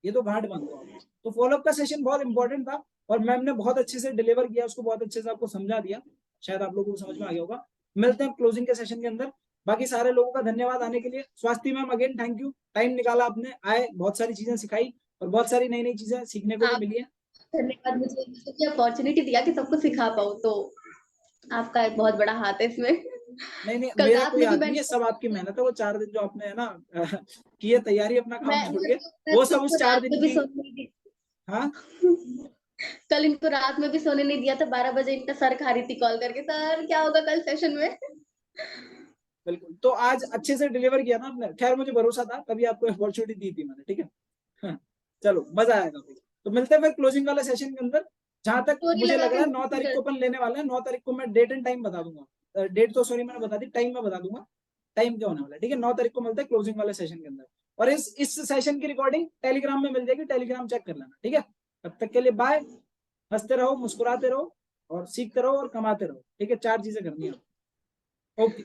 ये तो घाट बंद हो। तो फॉलोअप का सेशन बहुत इंपॉर्टेंट था, और मैम ने बहुत अच्छे से डिलीवर किया उसको, बहुत अच्छे से आपको समझा दिया। शायद आप लोगों को समझ में आ गया होगा। मिलते हैं क्लोजिंग के सेशन के अंदर। बाकी सारे लोगों का धन्यवाद आने के लिए। स्वास्थ्य ma'am again thank you, time निकाला आपने, आए, बहुत सारी चीजें सिखाई, और बहुत सारी नई नई चीजें सीखने को भी आप मिली है। धन्यवाद, मुझे मुझे अपॉर्चुनिटी दिया कि सबको सिखा पाऊँ, तो आपका एक बहुत बड़ा हाथ है इसमें। नहीं नहीं, कल मेरा रात कोई में भी हाथ नहीं है, मैंने सब आपकी मेहनत है। वो 4 दिन जो आपने, है ना, की है तैयारी, अपना मैं काम छोड़ मैं के, तो मैं वो तो सब उस इनको 4 रात दिन में भी की। सोने नहीं दी। हाँ, कल इनको रात में भी सोने नहीं दिया था। 12 बजे इनका सर खा रही थी कॉल करके, सर क्या होगा कल सेशन में। बिल्कुल। तो आज अच्छे से डिलीवर किया ना आपने, खैर मुझे भरोसा था, तभी आपको अपॉर्चुनिटी दी थी मैंने, ठीक है। हाँ, चलो मजा आएगा भाई। तो मिलते हैं फिर क्लोजिंग वाले सेशन के अंदर। जहां तक स्टोरी मुझे लगा लग के रहा है 9 तारीख को अपन लेने वाला है, 9 तारीख को मैं डेट एंड टाइम बता दूंगा। डेट तो सॉरी मैंने बता दी, टाइम मैं बता दूंगा, टाइम क्या होने वाला है, ठीक है। 9 तारीख को मिलते हैं क्लोजिंग वाले सेशन के अंदर। और इस सेशन की रिकॉर्डिंग टेलीग्राम में मिल जाएगी, टेलीग्राम चेक कर लेना, ठीक है। तब तक के लिए बाय। हंसते रहो, मुस्कुराते रहो, और सीखते रहो और कमाते रहो, ठीक है। 4 चीजें करनी है, ओके।